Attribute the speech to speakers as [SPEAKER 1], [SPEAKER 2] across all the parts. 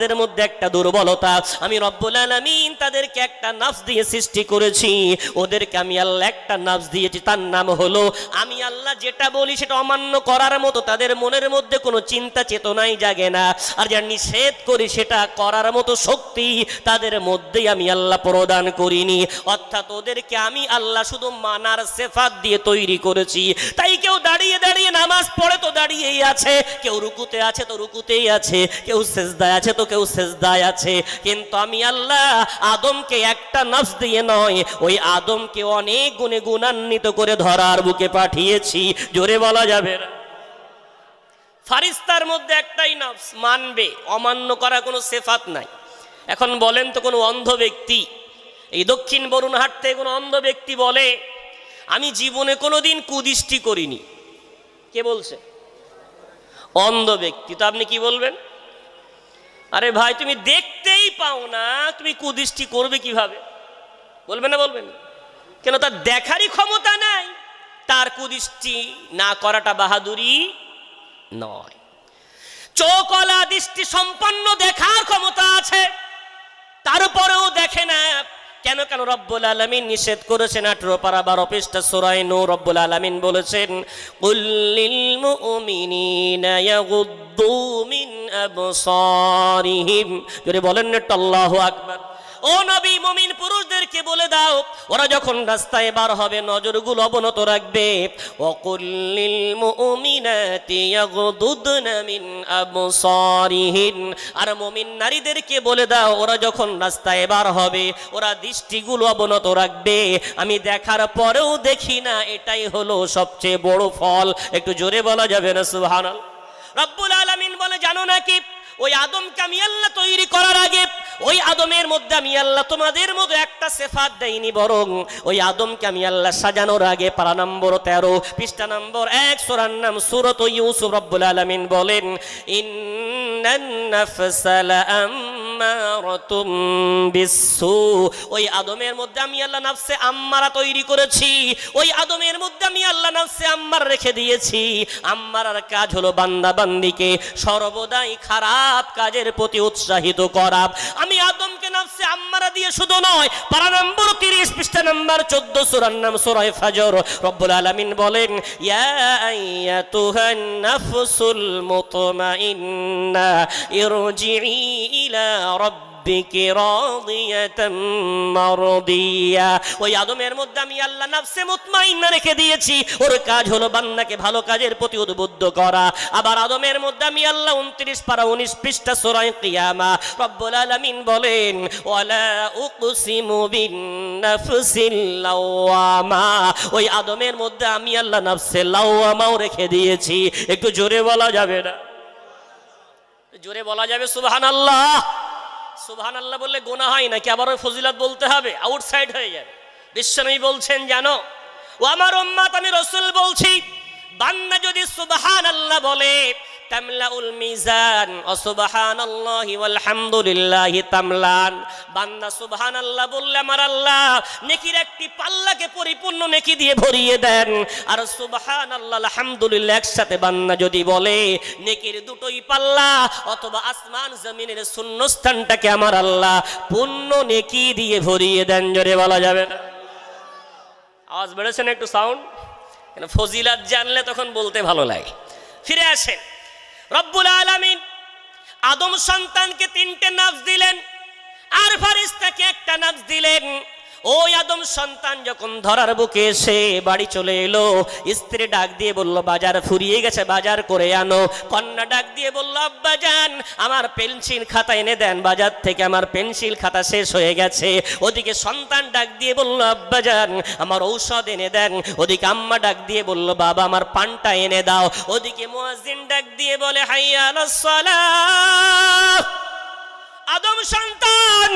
[SPEAKER 1] তাদের মধ্যে একটা দুর্বলতা, আমি রব্বুল আলামিন তাদেরকে একটা নফস দিয়ে সৃষ্টি করেছি, ওদেরকে আমি আল্লাহ একটা নফস দিয়েছি, তার নাম হলো আমি আল্লাহ যেটা বলি সেটা অমান্য করার মতো তাদের মনের মধ্যে কোনো চিন্তা চেতনাই জাগে না, আর যা নিষেধ করি সেটা করার মতো শক্তি তাদের মধ্যেই আমি আল্লাহ প্রদান করিনি। অর্থাৎ ওদেরকে আমি আল্লাহ শুধু মানার সিফাত দিয়ে তৈরি করেছি। তাই কেউ দাঁড়িয়ে দাঁড়িয়ে নামাজ পড়ে তো দাঁড়িয়েই আছে, কেউ রুকুতে আছে তো রুকুতেই আছে, কেউ সিজদায় আছে তো কেউ সিজদায় আছে। কিন্তু আমি আল্লাহ আদমকে একটা নফস দিয়ে নয়, ওই আদমকে অনেক গুণে গুণান্বিত করে ধরার বুকে পাঠিয়েছি। জোরে বলা যাবে না? ফারিস্তার মধ্যে একটাই নফস, মানবে, অমান্য করা কোনো সিফাত নাই। এখন বলেন তো কোনো অন্ধ ব্যক্তি, এই দক্ষিণ বরুণহাট থেকে কোনো অন্ধ ব্যক্তি বলে আমি জীবনে কোনোদিন কুদৃষ্টি করিনি, কে বলছে? অন্ধ ব্যক্তি। তো আপনি কি বলবেন? আরে ভাই তুমি দেখতেই পাও না, তুমি কুদৃষ্টি করবে কিভাবে? বলবেন না? বলবেন কেন? তার দেখারই ক্ষমতা নাই, তার কুদৃষ্টি না করাটা বাহাদুরি নয়। চোখলা দৃষ্টি সম্পন্ন দেখার ক্ষমতা আছে, তারপরেও দেখে না। কেন? কেন রব্বুল আলামিন নিষেধ করেছেন। 18 পারা 12 পৃষ্ঠা সূরা নূর রব্বুল আলামিন বলেছেন কুল্লিল মুমিনিনা ইয়াগুদ্দু মিন আবসারিহিম। যদি বলেন না আল্লাহু আকবার। ও নবী, মুমিন পুরুষদেরকে বলে দাও ওরা যখন রাস্তায় বার হবে নজরগুলো অবনত রাখবে। ওয়াকুল্লিল মুমিনাতি ইয়াগুদুদনা মিন আবসারিহিন। আর মুমিন নারীদেরকে বলে দাও ওরা যখন রাস্তায় বার হবে ওরা দৃষ্টিগুলো অবনত রাখবে। আমি দেখার পরেও দেখি না, এটাই হলো সবচেয়ে বড় ফল। একটু জোরে বলা যাবে না সুবহানাল্লাহ? রব্বুল আলামিন বলে জানো নাকি, ওই আদমকে আমি আল্লাহ তৈরি করার আগে ওই আদমের মধ্যে আমি আল্লাহ তোমাদের মতো একটা সিফাত দেইনি, বরং ওই আদমকে আমি আল্লাহ সাজানোর আগে পারা নম্বর 13 পৃষ্ঠা নম্বর 1 সূরার নাম সূরাত ইউসুফ রব্বুল আলামিন বলেন ইন্নান নাফসা লাআম্মারাতুম বিসসু। ওই আদমের মধ্যে আমি আল্লাহ নাফসে আম্মারা তৈরি করেছি, ওই আদমের মধ্যে আমি আল্লাহ নাফসে আম্মার রেখে দিয়েছি। আম্মারার কাজ হলো বান্দা বান্দিকে সর্বদাই খারাপ কাজের প্রতি উৎসাহিত করা। আমি আদমকে নাফসে আম্মারা দিয়ে শুধু নয়, পারা নম্বর 30 পৃষ্ঠা নম্বর 14 সূরার নাম সূরা ফাজর রব্বুল আলামিন বলেন ইয়া আইয়াতুহান নাফসুল মুতমাইন্না ইরজিই ইলা রাব্বিকি রাদিয়াতাম মারদিয়া। ওই আদমের মধ্যে আমি আল্লাহ নাফসে মুতমাইন্না রেখে দিয়েছি, ওর কাজ হলো বান্দাকে ভালো কাজের প্রতি উদ্বুদ্ধ করা। আবার আদমের মধ্যে আমি আল্লাহ 29 পারা 19 পৃষ্ঠা সূরা কিয়ামা রব্বুল আলামিন বলেন ওয়ালা উকসিমু বিন নাফসিল লাওয়ামা। ওই আদমের মধ্যে আমি আল্লাহ নাফসে লাওয়ামাও রেখে দিয়েছি। একটু জোরে বলা যাবে না? জোরে বলা যাবে সুবহানাল্লাহ? সুবহানাল্লাহ বললে গুনাহ হয় নাকি আবার ওই ফজিলত বলতে হবে? আউটসাইড হয়ে যাবে। বিশ্বনবী বলছেন জানো, ও আমার উম্মত, আমি রাসূল বলছি, বান্দা যদি সুবহানাল্লাহ বলে তামলাউল মিজান ও সুবহানাল্লাহি ওয়াল হামদুলিল্লাহি তামলান। বান্দা সুবহানাল্লাহ বললে আমার আল্লাহ নেকির একটি পাল্লাকে পরিপূর্ণ নেকি দিয়ে ভরিয়ে দেন। আর সুবহানাল্লাহ আলহামদুলিল্লাহ একসাথে বান্দা যদি বলে নেকির দুটোই পাল্লা অথবা আসমান জমিনের শূন্যস্থানটাকে আমার আল্লাহ পূর্ণ নেকি দিয়ে ভরিয়ে দেন। জোরে বলা যাবে না? আওয়াজ বেড়েছে না একটু সাউন্ড? কেন ফজিলাত জানলে তখন বলতে ভালো লাগে। ফিরে আসেন, রব্বুল আলামিন আদম সন্তানকে 3টে নফস দিলেন আর ফারিস্তাকে একটা নফস দিলেন। ওই আদম সন্তান যখন ধরার বুকে এসে বাড়ি চলে এলো, স্ত্রী ডাক দিয়ে বলল বাজার ফুরিয়ে গেছে, বাজার করে আনো। কন্যা ডাক দিয়ে বলল আব্বাজান আমার পেন্সিল খাতা এনে দেন, বাজার থেকে আমার পেন্সিল খাতা শেষ হয়ে গেছে। ওদিকে সন্তান ডাক দিয়ে বলল আব্বাজান আমার ঔষধ এনে দেন। ওদিকে আম্মা ডাক দিয়ে বলল বাবা আমার পানটা এনে দাও। ওদিকে মুয়াজ্জিন ডাক দিয়ে বলে হাইয়া আলাস সালাহ। আদম সন্তান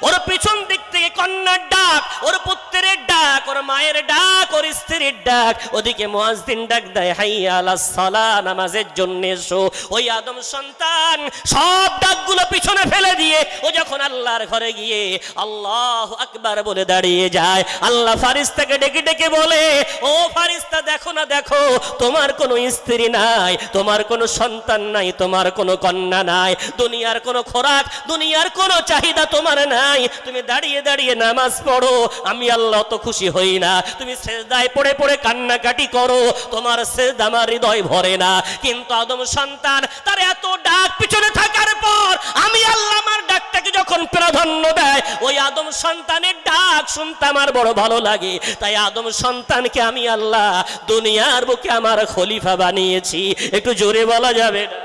[SPEAKER 1] ওর পিছন দিক থেকে কন্যার ডাক, ওর পুত্রের ডাক, ওর মায়ের ডাক, ওর স্ত্রীর ডাক। ওদিকে মুয়াজ্জিন ডাক দেয় হাইয়া আলাস সালাহ, নামাজের জন্য এসো। ওই আদম সন্তান সব ডাকগুলো পিছনে ফেলে দিয়ে ও যখন আল্লাহর ঘরে গিয়ে আল্লাহু আকবার বলে দাঁড়িয়ে যায়। আল্লাহ ফারিস্তাকে ডেকে ডেকে বলে, ও ফারিস্তা দেখো না দেখো, তোমার কোনো স্ত্রী নাই, তোমার কোনো সন্তান নাই, তোমার কোনো কন্যা নাই, দুনিয়ার কোনো খোরাক, দুনিয়ার কোনো চাহিদা তোমার নাই, তুমি দাঁড়িয়ে দাঁড়িয়ে নামাজ পড়ো, আমি আল্লাহ তো খুশি হই না। তুমি সেজদায় পড়ে পড়ে কান্নাকাটি করো, তোমার সেজদা আমার হৃদয় ভরে না। কিন্তু আদম সন্তান তার এত ডাক পিছনে থাকার পর আমি আল্লাহ আমার ডাকটাকে যখন প্রাধান্য দেয়, ওই আদম সন্তানের ডাক শুনতে আমার বড় ভালো লাগে। তাই আদম সন্তানকে আমি আল্লাহ দুনিয়ার বুকে আমার খলিফা বানিয়েছি। একটু জোরে বলা যাবে না?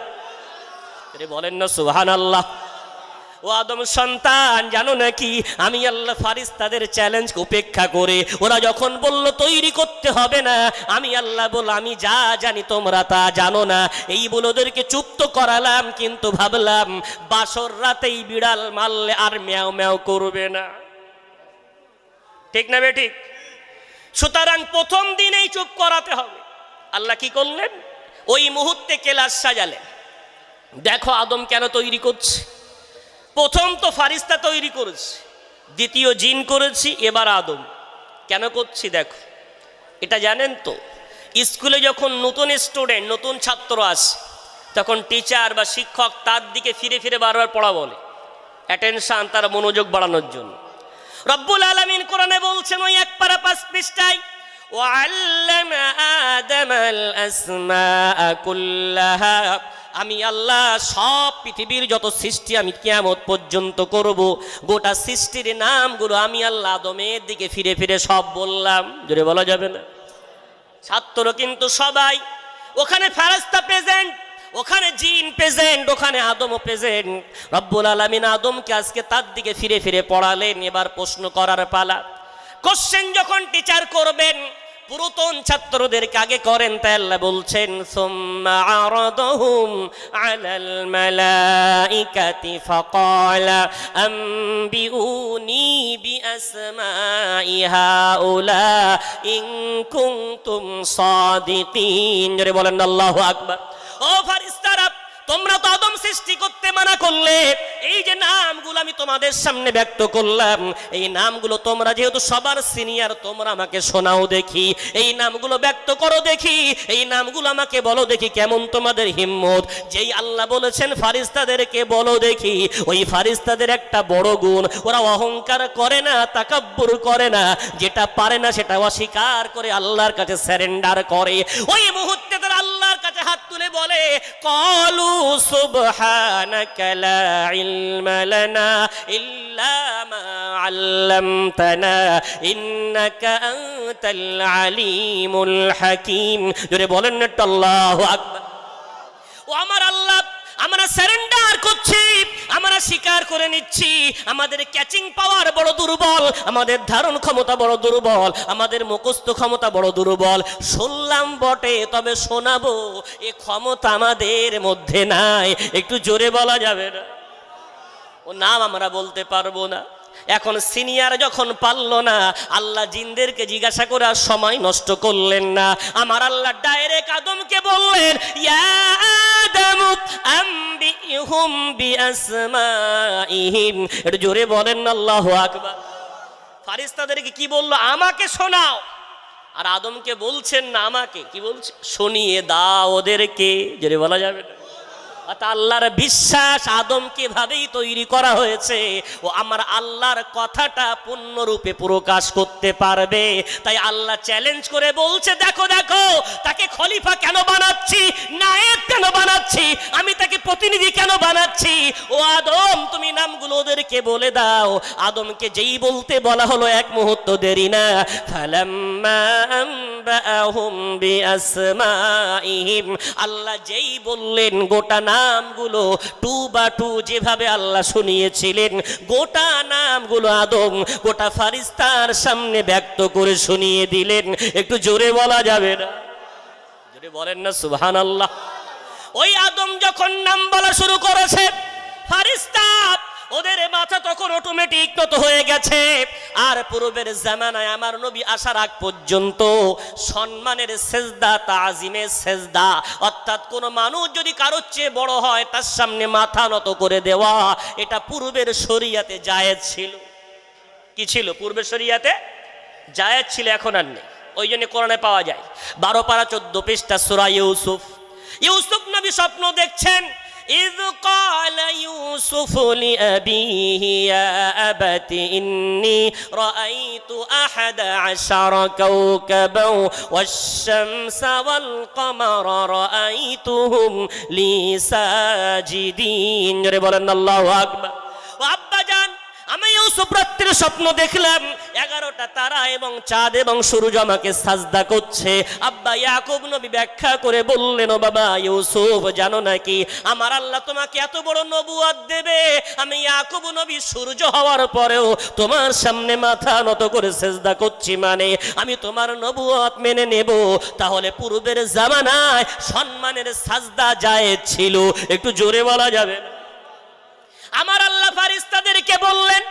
[SPEAKER 1] বলেন না সুবহানাল্লাহ। ও আদম সন্তান, জানো নাকি আমি আল্লাহ ফারিস্তাদের চ্যালেঞ্জ উপেক্ষা করে, ওরা যখন বলল তৈরি করতে হবে না, আমি আল্লাহ বল আমি যা জানি তোমরা তা জানো না, এই বলে ওদেরকে চুপ তো করালাম। কিন্তু ভাবলাম বাসর রাতেই বিড়াল মারলে আর ম্যাও ম্যাও করবে না, ঠিক না বেঠিক? সুতরাং প্রথম দিনেই চুপ করাতে হবে। আল্লাহ কি করলেন? ওই মুহূর্তে কেলাস সাজালেন। দেখো আদম কেন তৈরি করছে। প্রথম তো ফারিস্তা তৈরি করেছি, দ্বিতীয় জিন করেছি, এবার আদম। কেন করছি দেখো। এটা জানেন তো, স্কুলে যখন নতুন স্টুডেন্ট, নতুন ছাত্র আসে, তখন টিচার বা শিক্ষক তার দিকে ফিরে ফিরে বারবার পড়া বলে, অ্যাটেনশন, তার মনোযোগ বাড়ানোর জন্য। রব্বুল আলামিন কোরআনে বলছেন ওই 1 পারা 5 পৃষ্ঠায়, ওয়াল্লামা আদামাল আসমাআ কুল্লাহা, আমি আল্লাহ সব পৃথিবীর যত সৃষ্টি আমি কিয়ামত পর্যন্ত করব, গোটা সৃষ্টির নামগুলো আমি আল্লাহ আদমের দিকে ফিরে ফিরে সব বললাম। জোরে বলা যাবে না? ছাত্র কিন্তু সবাই, ওখানে ফেরেশতা প্রেজেন্ট, ওখানে জিন প্রেজেন্ট, ওখানে আদমও প্রেজেন্ট। রব্বুল আলামিন আদমকে আজকে তার দিকে ফিরে ফিরে পড়ালেন। এবার প্রশ্ন করার পালা। কোশ্চেন যখন টিচার করবেন, পুরাতন ছাত্রদেরকে আগে করেন, তাই আল্লাহ বলছেন সুম্মা আরাদহুম আলাল মালাইকাতি ফাকালা আম্বিউনি বিআসমাই হাউলা ইন কুনতুম সাদিকিন। জোরে বলেন আল্লাহু আকবার। ও ফারিস্তারা, তোমরা তো আদম সৃষ্টি করতে মানা করলে, এই যে নামগুলো আমি তোমাদের সামনে ব্যক্ত করলাম, এই নামগুলো তোমরা যেহেতু সবার সিনিয়র, তোমরা আমাকে শোনাও দেখি, এই নামগুলো ব্যক্ত করো দেখি, এই নামগুলো আমাকে বলো দেখি কেমন তোমাদের হিম্মত। যেই আল্লাহ বলেছেন ফারিস্তাদেরকে বলো দেখি, ওই ফারিস্তাদের একটা বড় গুণ, ওরা অহংকার করে না, তাকাব্বুর করে না, যেটা পারে না সেটা অস্বীকার করে আল্লাহর কাছে সারেন্ডার করে। ওই মুহূর্তে তারা আল্লাহর কাছে হাত তুলে বলে, কলু সুবহানাকা লা ইলমা লানা ইল্লা মা আল্লামতানা ইন্নাকা আনতাল আলিমুল হাকীম। জোরে বলেন না আল্লাহু আকবার। ও আমার আল্লাহ, আমরা সারেন্ডার করছি, আমরা স্বীকার করে নিচ্ছি আমাদের ক্যাচিং পাওয়ার বড় দুর্বল, আমাদের ধারণ ক্ষমতা বড় দুর্বল, আমাদের মুখস্থ ক্ষমতা বড় দুর্বল। শুনলাম বটে, তবে শোনাবো এ ক্ষমতা আমাদের মধ্যে নাই। একটু জোরে বলা যাবে না? ও নাম আমরা বলতে পারবো না। এখন সিনিয়র যখন পারলো না, আল্লাহ জিনদেরকে জিজ্ঞাসা করে আর সময় নষ্ট করলেন না। আমার আল্লাহ ডাইরেক্ট আদমকে বললেন, ইয়া আদম আম্বিহুম বিআসমাইহিম। একটু জোরে বলেন না আল্লাহু আকবার। ফারিস্তাদেরকে কি বললো? আমাকে শোনাও। আর আদমকে বলছেন না, আমাকে কি বলছে? শুনিয়ে দাও ওদেরকে। জোরে বলা যাবে না? আল্লাহর বিশ্বাস আদমকে ভাবেই তৈরি করা হয়েছে, ও আমার আল্লাহর কথাটা পূর্ণরূপে প্রকাশ করতে পারবে। তাই আল্লাহ চ্যালেঞ্জ করে বলছে, দেখো দেখো তাকে খলিফা কেন বানাচ্ছি, নায়েব কেন বানাচ্ছি, আমি তাকে প্রতিনিধি কেন বানাচ্ছি। ও আদম, তুমি নামগুলো ওদেরকে বলে দাও। আদমকে যেই বলতে বলা হলো, এক মুহূর্ত দেরি না। ফালাম্মা আনবাআহুম বিআসমাইহিম, আল্লাহ যেই বললেন গোটা নামগুলো 2 যেভাবে আল্লাহ শুনিয়েছিলেন, গোটা নামগুলো আদম গোটা ফারিস্তার সামনে ব্যক্ত করে শুনিয়ে দিলেন। একটু জোরে বলা যাবে না? জোরে বলেন না সুবহানাল্লাহ। ওই আদম যখন নাম বলা শুরু করেছে, ফারিস্তা ওদের মাথা তখন অটোমেটিক নত হয়ে গেছে। আর পূর্বের জামানায় আমার নবী আসার আগ পর্যন্ত সম্মানের সেজদা, তাজিমের সেজদা, অর্থাৎ কোনো মানুষ যদি কারোর চেয়ে বড় হয় তার সামনে মাথা নত করে দেওয়া, এটা পূর্বের শরিয়াতে জায়েজ ছিল। কি ছিল? পূর্বের শরিয়াতে জায়েজ ছিল, এখন আর নেই। ওই জন্য কোরআনে পাওয়া যায় 12 পারা 14 পৃষ্ঠা সূরা ইউসুফ। ইউসুফ নবী স্বপ্ন দেখছেন। إذ قال يوسف لأبيه يا أبت إني رأيت 11 كوكبا والشمس والقمر رأيتهم لي ساجدين বলেন আল্লাহু আকবার। ও আব্বা জান, আমি ইউসুফ রাত্রির স্বপ্ন দেখলাম 11টা তারা এবং চাঁদ এবং সূর্য আমাকে সাজদা করছে। আব্বা ইয়াকুব নবী ব্যাখ্যা করে বললেন, ও বাবা ইউসুফ, জানো নাকি আমার আল্লাহ তোমাকে এত বড় নবুয়ত দেবে, আমি ইয়াকুব নবী সূর্য হওয়ার পরেও তোমার সামনে মাথা নত করে সেজদা করছি, মানে আমি তোমার নবুয়ত মেনে নেব। তাহলে পূর্বের জামানায় সম্মানের সাজদা জায়েজ ছিল, একটু জোরে বলা যাবে না? আমার আল্লাহ ফারিস্তাদেরকে বললেন,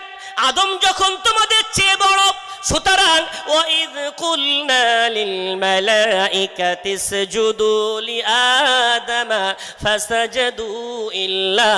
[SPEAKER 1] আদম যখন তোমাদের চেয়ে বড়, সুতরাং ওয়াইদ কুলনা লিল মালাইকাতি ইসজুদু লিআদম ফাসাজাদু ইল্লা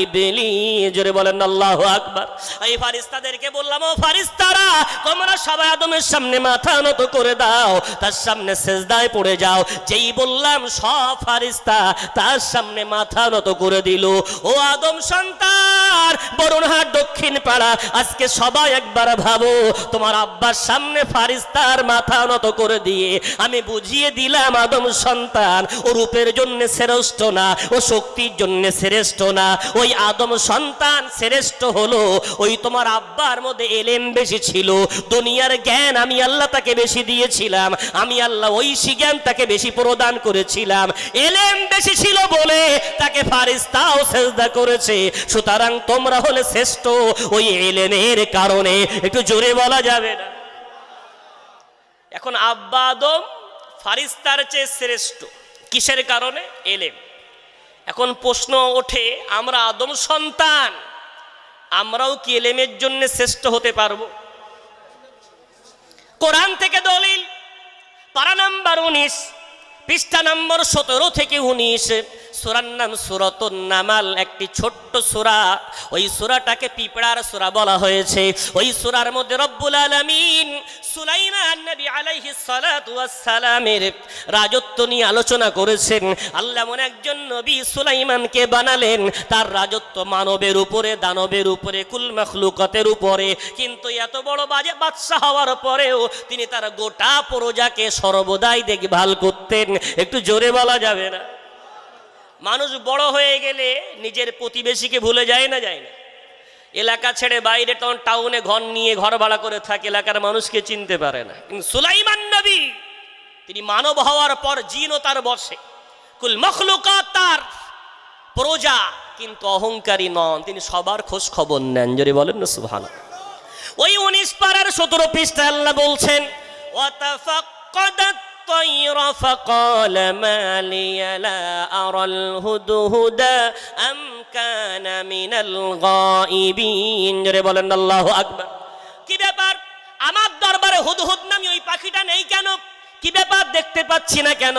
[SPEAKER 1] ইবলিস। জোরে বলেন আল্লাহু আকবার। এই ফারিস্তাদেরকে বললাম, ও ফারিস্তারা, তোমরা সবাই আদমের সামনে মাথা নত করে দাও, তার সামনে সেজদায় পড়ে যাও। যেই বললাম সব ফারিস্তা তার সামনে মাথা নত করে দিল। ও আদম সন্তান, বরুণহাট দক্ষিণ পাড়া, আজকে সবাই একবার ভাবো, তোমার আব্বার সামনে ফারিস্তার মাথা নত করে দিয়ে আমি বুঝিয়ে দিলাম আদম সন্তান ও রূপের জন্য শ্রেষ্ঠ না, ও শক্তির জন্য শ্রেষ্ঠ না, ওই আদম সন্তান শ্রেষ্ঠ হলো ওই তোমার আব্বার মধ্যে এলেম বেশি ছিল, দুনিয়ার জ্ঞান আমি আল্লাহ তাকে বেশি দিয়েছিলাম, আমি আল্লাহ ঐশী জ্ঞান তাকে বেশি প্রদান করেছিলাম, এলেম বেশি ছিল বলে তাকে ফারিস্তাও সেজদা করেছে। সুতরাং তোমরা হলে শ্রেষ্ঠ ওই এলেমের কারণে, একটু জোরে বলা যাবে না? এখন আব্বা আদম ফারিস্তার চেয়ে শ্রেষ্ঠ, কিসের কারণে? এলেম। এখন প্রশ্ন ওঠে, আমরা আদম সন্তান, আমরাও কি এলেমের জন্য শ্রেষ্ঠ হতে পারবো? কোরআন থেকে দলিল, পারা নাম্বার 19 পৃষ্ঠা নম্বর 17 থেকে 19, সূরার নাম সূরাতুন নামাল, একটি ছোট্ট সূরা। ওই সূরাটাকে পিঁপড়ার সূরা বলা হয়েছে। ওই সূরার মধ্যে রব্বুল আলামিন সুলাইমান নবী আলাইহিস সালাতু ওয়াস সালামের রাজত্ব নিয়ে আলোচনা করেছেন। আল্লাহ মনে একজন নবী সুলাইমানকে বানালেন, তার রাজত্ব মানবের উপরে, দানবের উপরে, কুল মাখলুকাতের উপরে। কিন্তু এত বড় বাদশা হওয়ার পরেও তিনি তার গোটা প্রজাকে সর্বদাই দেখভাল করতেন, একটু জোরে বলা যাবে না? মানুষ বড় হয়ে গেলে নিজের প্রতিবেশীকে ভুলে যায় না, যায় না? এলাকা ছেড়ে বাইরে তখন টাউনে ঘর নিয়ে ঘর ভাড়া করে থাকে, এলাকার মানুষকে চিনতে পারে না। কিন্তু সুলাইমান নবী তিনি মানব হওয়ার পর জিনও তার বসে, কুল মখলুকাত তার প্রজা, কিন্তু অহংকারী নন, তিনি সবার খোঁজ খবর নেন। যদি বলেন না সুবহানাল্লাহ। ওই 19 পারার 17 পৃষ্ঠায় আল্লাহ বলছেন, ওয়াতাফাক্কাদাত الطير فقال ما لي لا أرى الهدهد أم كان من الغائبين। জোরে বলেন আল্লাহু আকবার। কি ব্যাপার, আমার দরবারে হুদহুদ নামে ওই পাখিটা নেই কেন? কি ব্যাপার, দেখতে পাচ্ছি না কেন?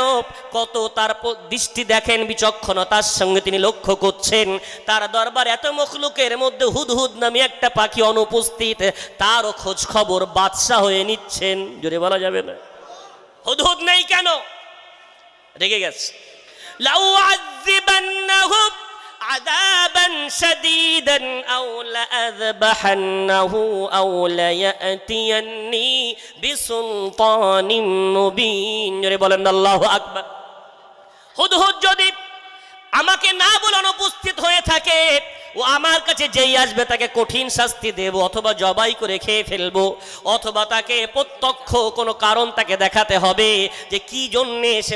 [SPEAKER 1] কত তার দৃষ্টি দেখেন, বিচক্ষণতার সঙ্গে তিনি লক্ষ্য করছেন তার দরবার এত মখলুকের মধ্যে হুদহুদ নামে একটা পাখি অনুপস্থিত, তারও খোঁজ খবর বাদশা হয়ে নিচ্ছেন। জোরে বলা যাবে না? হুদহুদ নেই কেন? রেগে গেছে। লাউ আযিবান্নাহু আযাবান শাদীদান আও লাআযবাহান্নাহু আও লায়াতিয়ান্নি বিসুলতানিন মুবিন। জোরে বলেন আল্লাহু আকবার। হুদহুদ যদি আমাকে না বলে অনুপস্থিত হয়ে থাকে, ও আমার কাছে যেই আসবে তাকে কঠিন শাস্তি দেব, অথবা জবাই করে খেয়ে ফেলবো, অথবা তাকে প্রত্যক্ষ কোনো কারণ তাকে দেখাতে হবে যে কি জন্যে সে,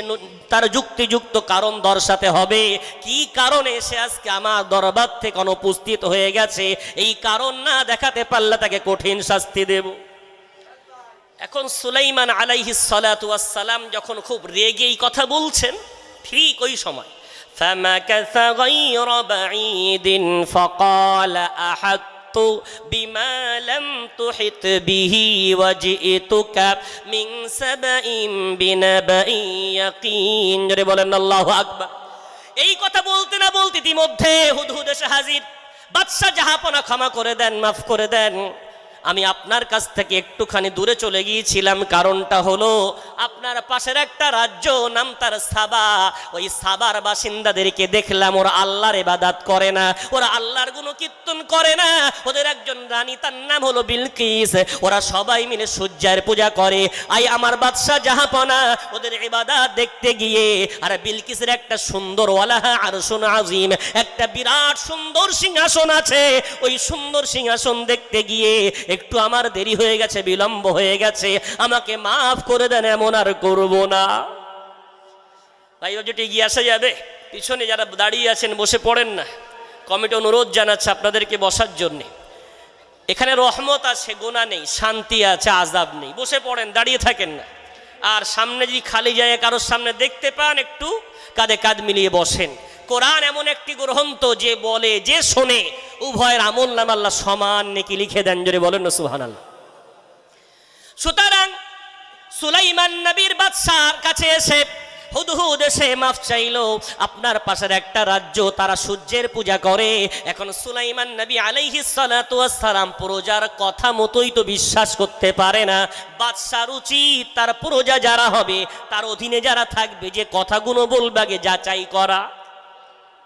[SPEAKER 1] তার যুক্তিযুক্ত কারণ দর্শাতে হবে, কি কারণে সে আজকে আমার দরবার থেকে অনুপস্থিত হয়ে গেছে। এই কারণ না দেখাতে পারলে তাকে কঠিন শাস্তি দেব। এখন সুলাইমান আলাইহিস সালাতু ওয়াস সালাম যখন খুব রেগে এই কথা বলছেন, ঠিক ওই সময় فمكث غير بعيد فقال أحطت আহাত্তু বিমা লাম তুহিত বিহি ওয়াজিতুকা মিন সাবাইন বিনাবাইন ইয়াকিন। জোরে বলেন আল্লাহু আকবার। এই কথা বলতে না বলতে ইতিমধ্যে হুদহুদ এসে হাজির। বাদশা জাহাপনা ক্ষমা করে দেন, মাফ করে দেন, আমি আপনার কাছ থেকে একটুখানি দূরে চলে গিয়েছিলাম, কারণটা হলো আপনার পাশের একটা রাজ্য নাম তার সাবা, ওই সাবার বাসিন্দাদেরকে দেখলাম ওরা আল্লাহর ইবাদত করে না, ওরা আল্লাহর গুণকীর্তন করে না, ওদের একজন রানী তার নাম হলো বিলকিস, ওরা সবাই মিলে সূর্যের পূজা করে। আই আমার বাদশা জাহাপনা ওদের ইবাদত দেখতে গিয়ে, আর বিলকিসের একটা সুন্দর ওয়ালাহা আরশুন আযীম, একটা বিরাট সুন্দর সিংহাসন আছে, ওই সুন্দর সিংহাসন দেখতে গিয়ে একটু আমার দেরি হয়ে গেছে, বিলম্ব হয়ে গেছে, আমাকে মাফ করে দেন, এমন আর করব না। ভাই যেটি গিয়ে আসা যাবে, পিছনে যারা দাঁড়িয়ে আছেন বসে পড়েন না, কমিটি অনুরোধ জানাচ্ছে আপনাদেরকে বসার জন্য। এখানে রহমত আছে, গুনাহ নেই, শান্তি আছে, আযাব নেই, বসে পড়েন, দাঁড়িয়ে থাকেন না। আর সামনে যদি খালি জায়গা কারোর সামনে দেখতে পান, একটু কাঁধে কাঁধ মিলিয়ে বসেন। কোরআন এমন একটি গ্রন্থ যে বলে, যে শোনে, উভয়ের আমল নাম আল্লাহ সমান নেকি লিখে দেন। জোরে বলেন না সুবহানাল্লাহ। সুতরাং সুলাইমান নবীর বাদশার কাছে এসে হুদহুদ এসে মাফ চাইলো। আপনার পাশের একটা রাজ্য তারা সূর্যের পূজা করে। এখন সুলাইমান নবী আলাইহিস সালাতু ওয়াস সালাম প্রজার কথা মতোই তো বিশ্বাস করতে পারে না। বাদশার উচিত তার প্রজা যারা হবে, তার অধীনে যারা থাকবে, যে কথাগুলো বলবে আগে যাচাই করা,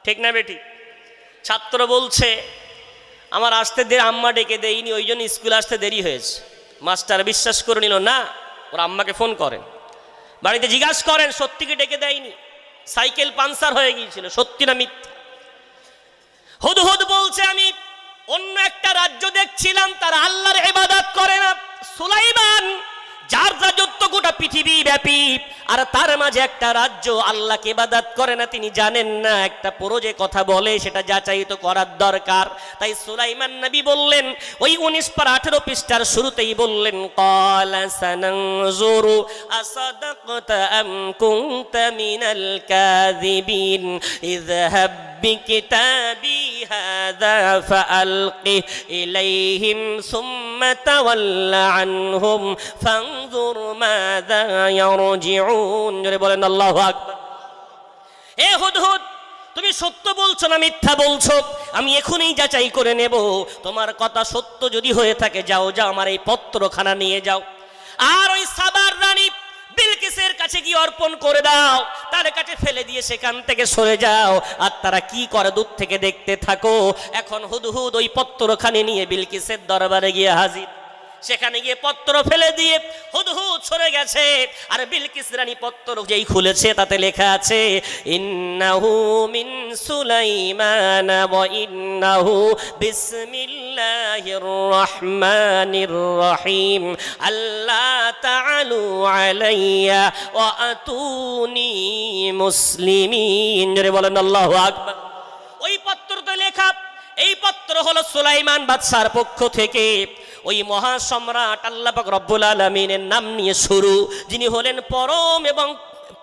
[SPEAKER 1] ঠিক না বেটি? ছাত্র বলছে আমার আসতে দেরি, আম্মা ডেকে দেয়নি, ওই জন্য স্কুলে আসতে দেরি হয়েছে। মাস্টার বিশ্বাস করে নিল না, ওর আম্মাকে ফোন করেন, বাড়িতে জিজ্ঞাসা করেন সত্যি কি ডেকে দেয়নি, সাইকেল পাঞ্চার হয়ে গিয়েছিল, সত্যি না মিথ্যা? হুদহুদ বলছে আমি অন্য একটা রাজ্য দেখছিলাম, তারা আল্লাহর ইবাদত করে না। সুলাইমান যার রাজত্ব গোটা পৃথিবী ব্যাপী, আর তার মাঝে একটা রাজ্য আল্লাহকে ইবাদত করে না, তিনি জানেন না। একটা পুরো যে কথা বলে সেটা যাচাই তো করার দরকার। তাই সুলাইমান নবী বললেন, ওই 19-18 পৃষ্ঠার শুরুতেই বললেন, ক্বালা সানানজুরু আসাদাকতা আম কুনতা মিনাল কাযিবিন ইযহাব বিকিতাবি হাযা ফাআলকিহ ইলাইহিম সুম্মা তাওয়াল্লা আনহুম ফানজুর মাযা ইয়ারজিউন। জোরে বলেন আল্লাহু আকবার। এ হুদহুদ, তুমি সত্য বলছো না মিথ্যা বলছো? আমি এখনই যাচাই করে নেব। তোমার কথা সত্য যদি হয়ে থাকে, যাও যাও আমার এই পত্রখানা নিয়ে যাও, আর ওই সাবার রানী বিলকিসের কাছে গিয়ে অর্পণ করে দাও, তার কাছে ফেলে দিয়ে সেখান থেকে সরে যাও, আর তারা কি করে দূর থেকে দেখতে থাকো। এখন হুদহুদ ওই পত্রখানি নিয়ে বিলকিসের দরবারে গিয়ে হাজির। সেখানে গিয়ে পত্র ফেলে দিয়ে হুদহুদ সরে গেছে, আর বিলকিস রানী পত্র যেই খুলেছে তাতে লেখা আছে, ইন্নাহু মিন সুলাইমান ওয়া ইন্নাহু বিসমিল্লাহির রহমানির রহিম আল্লাহ তাআলু আলাইয়া ওয়া আতুনি মুসলিমিন। জোরে বলেন আল্লাহু আকবার। ওই পত্রতে লেখা, এই পত্র হলো সুলাইমান বাদশার পক্ষ থেকে ওই মহাসম্রাট আল্লাহ পাক রব্বুল আলামিনের নাম নিয়ে শুরু, যিনি হলেন পরম এবং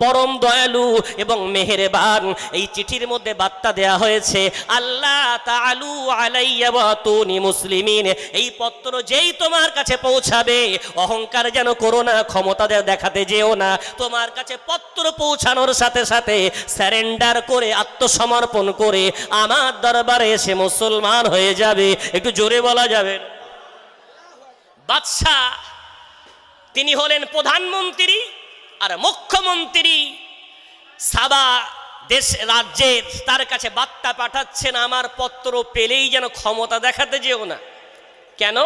[SPEAKER 1] পরম দয়ালু এবং মেহেরবান। এই চিঠির মধ্যে বার্তা দেয়া হয়েছে, আল্লাহ তাআলু আলাইয়া ওয়া আতুনি মুসলিমিন। এই পত্র যেই তোমার কাছে পৌঁছাবে, অহংকার যেন করো না, ক্ষমতা দেখাতে যেও না। তোমার কাছে পত্র পৌঁছানোর সাথে সাথে স্যারেন্ডার করে, আত্মসমর্পণ করে আমার দরবারে এসে মুসলমান হয়ে যাবে। একটু জোরে বলা যাবে? বাদশাহ তিনি হলেন প্রধানমন্ত্রী আর মুখ্যমন্ত্রী সাবা দেশ রাজ্যের, তার কাছে বার্তা পাঠাচ্ছেন, আমার পত্র পেলেই যেন ক্ষমতা দেখাতে যেও না। কেন?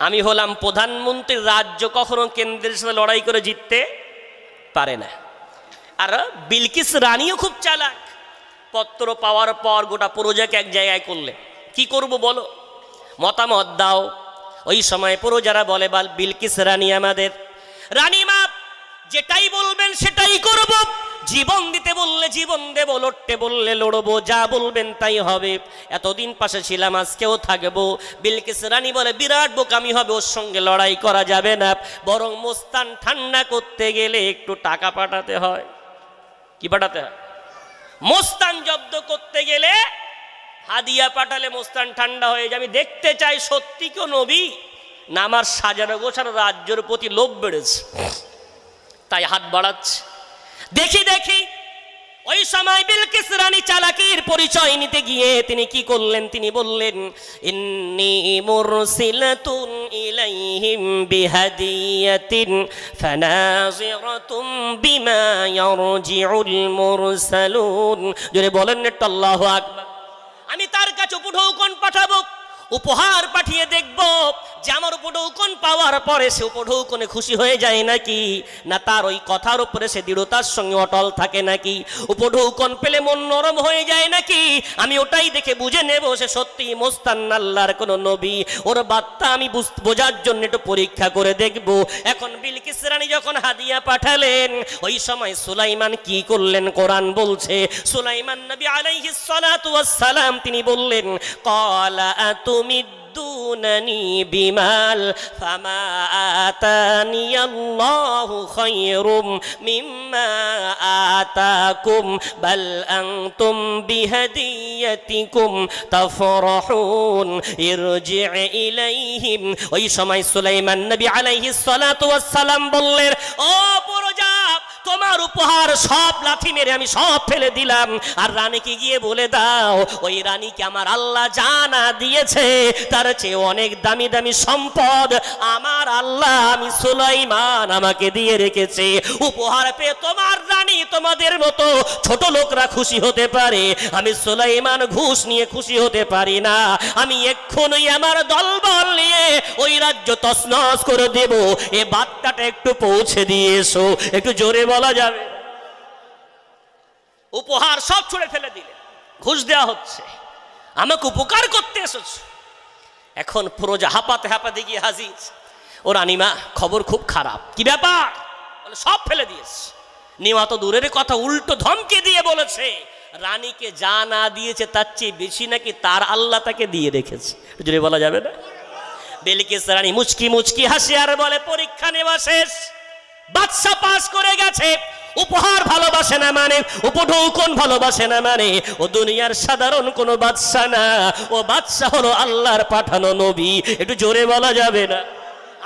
[SPEAKER 1] আমি হলাম প্রধানমন্ত্রী, রাজ্য কখনো কেন্দ্রের সাথে লড়াই করে জিততে পারে না। আর বিলকিস রানীও খুব চালাক। পত্র পাওয়ার পর গোটা প্রজাকে এক জায়গায় করলে, কি করব বলো, মতামত দাও। ওই সময় প্রজারা বলে, বিলকিস রানী আমাদের রানীমা, যেটাই বলবেন সেটাই করব, জীবন দিতে বললে জীবন দেব, লড়তে বললে লড়বো, যা বলবেন তাই হবে। এতদিন পাশে ছিলাম, আজকেও থাকবো। বিলকিস রানী বলে, বিরাট বোকামি হবে, ওর সঙ্গে লড়াই করা যাবে না, বরং মোস্তান ঠান্ডা করতে গেলে একটু টাকা পাঠাতে হয়। কি পাঠাতে হয়? মোস্তান জব্দ করতে গেলে হাদিয়া পাঠালে মোস্তান ঠান্ডা হয়ে যায়। আমি দেখতে চাই সত্যি কেউ নবী না আমার সাজানো গোছানো রাজ্যের প্রতি লোভ বেড়েছে, তাই হাত বাড়াচ্ছে। দেখি ওই সময় বিলকিস রানী চালাকির পরিচয় নিতে গিয়ে তিনি কি করলেন, তিনি বললেন ইন্নী মুরসিলাতুন ইলাইহিম বিহাদিয়াতিন ফানাজিরাতুম বিমা ইয়ারজিউল মুরসালুন। জোরে বলেন একটু আল্লাহু আকবার। আমি তার কাছে উপঢৌকন পাঠাবো, উপহার পাঠিয়ে দেখব যে আমার উপঢৌকন পাওয়ার পরে সে উপঢৌকনে খুশি হয়ে যায় নাকি, না তার ওই কথার উপরে সে দৃঢ়তার সঙ্গে অটল থাকে নাকি। উপঢৌকন পেলে মন নরম হয়ে যায় নাকি, আমি ওটাই দেখে বুঝে নেব সে সত্যি মোস্তান আল্লাহর কোন নবী। ওর বার্তা আমি বোঝার জন্য একটু পরীক্ষা করে দেখব। এখন বিলকিস রানী যখন হাদিয়া পাঠালেন, ওই সময় সুলাইমান কি করলেন কোরআন বলছে। সুলাইমান নবী আলাইহিস সালাতু ওয়াস সালাম তিনি বললেন ক্বালা তুমিদ্দুনানি বিমাল ফামা আতানি আল্লাহু খায়রুম মিম্মা আতাকুম বাল আনতুম বিহাদিয়াতিকুম তাফরাহুন ইরজি' ইলাইহিম। ওই সময় সুলাইমান নবী আলাইহিস সালাতু ওয়াস সালাম বললেন, ও প্রজা, তোমার উপহার সব লাথি মেরে আমি সব ফেলে দিলাম, আর রানীকে গিয়ে বলে দাও ওই রানীকে আমার আল্লাহ জানা দিয়েছে তার চেয়ে অনেক দামি দামি সম্পদ আমার আল্লাহ আমি সুলাইমান আমাকে দিয়ে রেখেছে। উপহার পেয়ে তোমার রানী তোমাদের মতো ছোট লোকরা খুশি হতে পারে, আমি সুলাইমান ঘুষ নিয়ে খুশি হতে পারি না। আমি এক্ষুনি আমার দলবল নিয়ে ওই রাজ্য তছনছ করে দেব। এ বার্তাটা একটু পৌঁছে দিয়ে এসো, একটু জোরে বলা যাবে। উপহার সব ছুঁড়ে ফেলে দিলে, ঘুষ দেওয়া হচ্ছে, আমাকে উপকার করতে এসেছে। এখন প্রজা হাঁপাতে গিয়ে হাজির। ও রানীমা, খবর খুব খারাপ। কি ব্যাপার? বলে সব ফেলে দিয়েছে। নেওয়া তো দূরের কথা, উল্টো ধমকে দিয়ে বলেছে রানীকে যা না দিয়েছে তার চেয়ে বেশি নাকি তার আল্লাহ তাকে দিয়ে রেখেছে। যদি বলা যাবে না। বিলকিস রানী মুচকি হাসি আর বলে পরীক্ষা নেওয়া শেষ, বাদশা পাস করে গেছে। উপহার ভালোবাসে না মানে, উপঢৌকন ভালোবাসে না মানে ও দুনিয়ার সাধারণ কোনো বাদশা না, ও বাদশা হলো আল্লাহর পাঠানো নবী। একটু জোরে বলা যাবে না।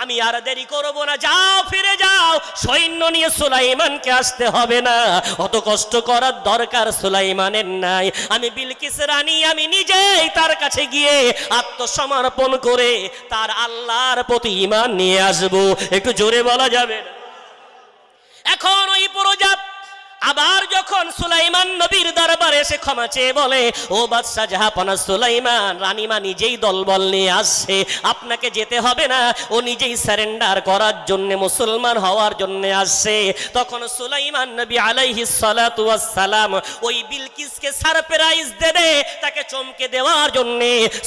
[SPEAKER 1] আমি আর দেরি করবো না, যাও ফিরে যাও, সৈন্য নিয়ে সুলাইমানকে আসতে হবে না, অত কষ্ট করার দরকার সুলাইমানের নাই। আমি বিলকিস রানী আমি নিজেই তার কাছে গিয়ে আত্মসমর্পণ করে তার আল্লাহর প্রতি ঈমান নিয়ে আসবো। একটু জোরে বলা যাবে না। এখন ওই প্রজা আবার যখন সুলাইমান নবীর দরবারে এসে ক্ষমা চেয়ে বলে, ও বাদশা জাহাপনা সুলাইমান, রানীমা নিজেই দলবল নিয়ে আসছে, আপনাকে যেতে হবে না, ও নিজেই সারেন্ডার করার জন্য মুসলমান হওয়ার জন্য আসছে। তখন সুলাইমান নবী আলাইহিস সালাতু ওয়াস সালাম ওই বিলকিসকে সারপ্রাইজ দেবে, তাকে চমকে দেওয়ার জন্য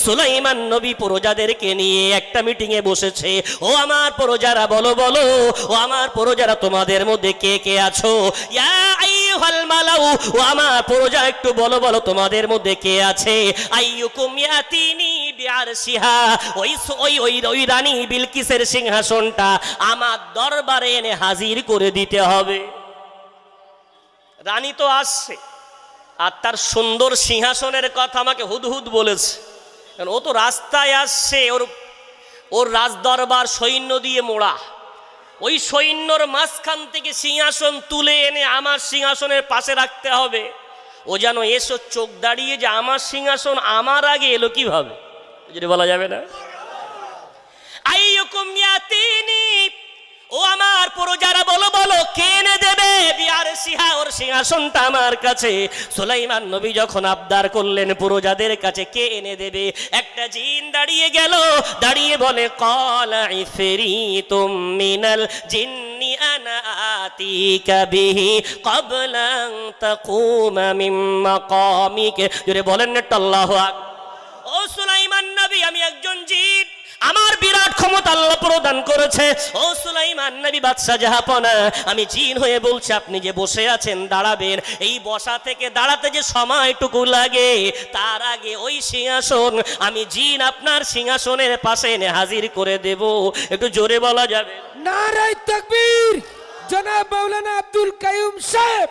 [SPEAKER 1] সুলাইমান নবী প্রজাদেরকে নিয়ে একটা মিটিং এ বসেছে। ও আমার প্রজারা বলো, ও আমার প্রজারা তোমাদের মধ্যে কে কে আছো? ইয়া আইয়ুহাল মালাউ, ও আমার প্রজা একটু বলো তোমাদের মধ্যে কে আছে? আইয়ুকুম ইয়াতিনি বিআরশিহা, ওই রানী বিলকিসের সিংহাসনটা আমার দরবারে এনে হাজির করে দিতে হবে। রানী তো আসছে, আর তার সুন্দর সিংহাসনের কথা আমাকে হুদহুদ বলেছে, কারণ ও তো রাস্তায় আসছে, ওর রাজদরবার সৈন্য দিয়ে মোড়া। ওই সৈন্যর মাঝখান থেকে সিংহাসন তুলে এনে আমার সিংহাসনের পাশে রাখতে হবে। ও যেন এসো চোখ দাঁড়িয়ে যে আমার সিংহাসন আমার আগে এলো কিভাবে, যদি বলা যাবে না। আইয়ুকুম ইয়াতিনি, ও আমার প্রজারা বলো কে এনে দেবে বিআরশিহা, ওর সিংহাসনটা আমার কাছে। সুলাইমান নবী যখন আবদার করলেন প্রজাদের কাছে কে এনে দেবে, একটা জিন দাঁড়িয়ে গেল, দাঁড়িয়ে বলে ক্বালা ইফরিতুম মিনাল জিন্নি আনা আতিকা বিহি ক্বাবলা আন তাকুমা মিন মাকামিক। জোরে বলেন না আল্লাহু আকবার। ও সুলাইমান নবী, আমি একজন জিন, আমার বিরাট ক্ষমতা আল্লাহ প্রদান করেছে। ও সুলাইমান নবী বাদশা জাহাপনা, আমি জিন হয়ে বলছি আপনি যে বসে আছেন দাঁড়াবেন, এই বসা থেকে দাঁড়াতে যে সময়টুকু লাগে তার আগে ওই সিংহাসন আমি জিন আপনার সিংহাসনের পাশে এনে হাজির করে দেব। একটু জোরে বলা যাবে।
[SPEAKER 2] নারায়ে তাকবীর, জনাব মাওলানা আব্দুল কাইয়ুম সাহেব।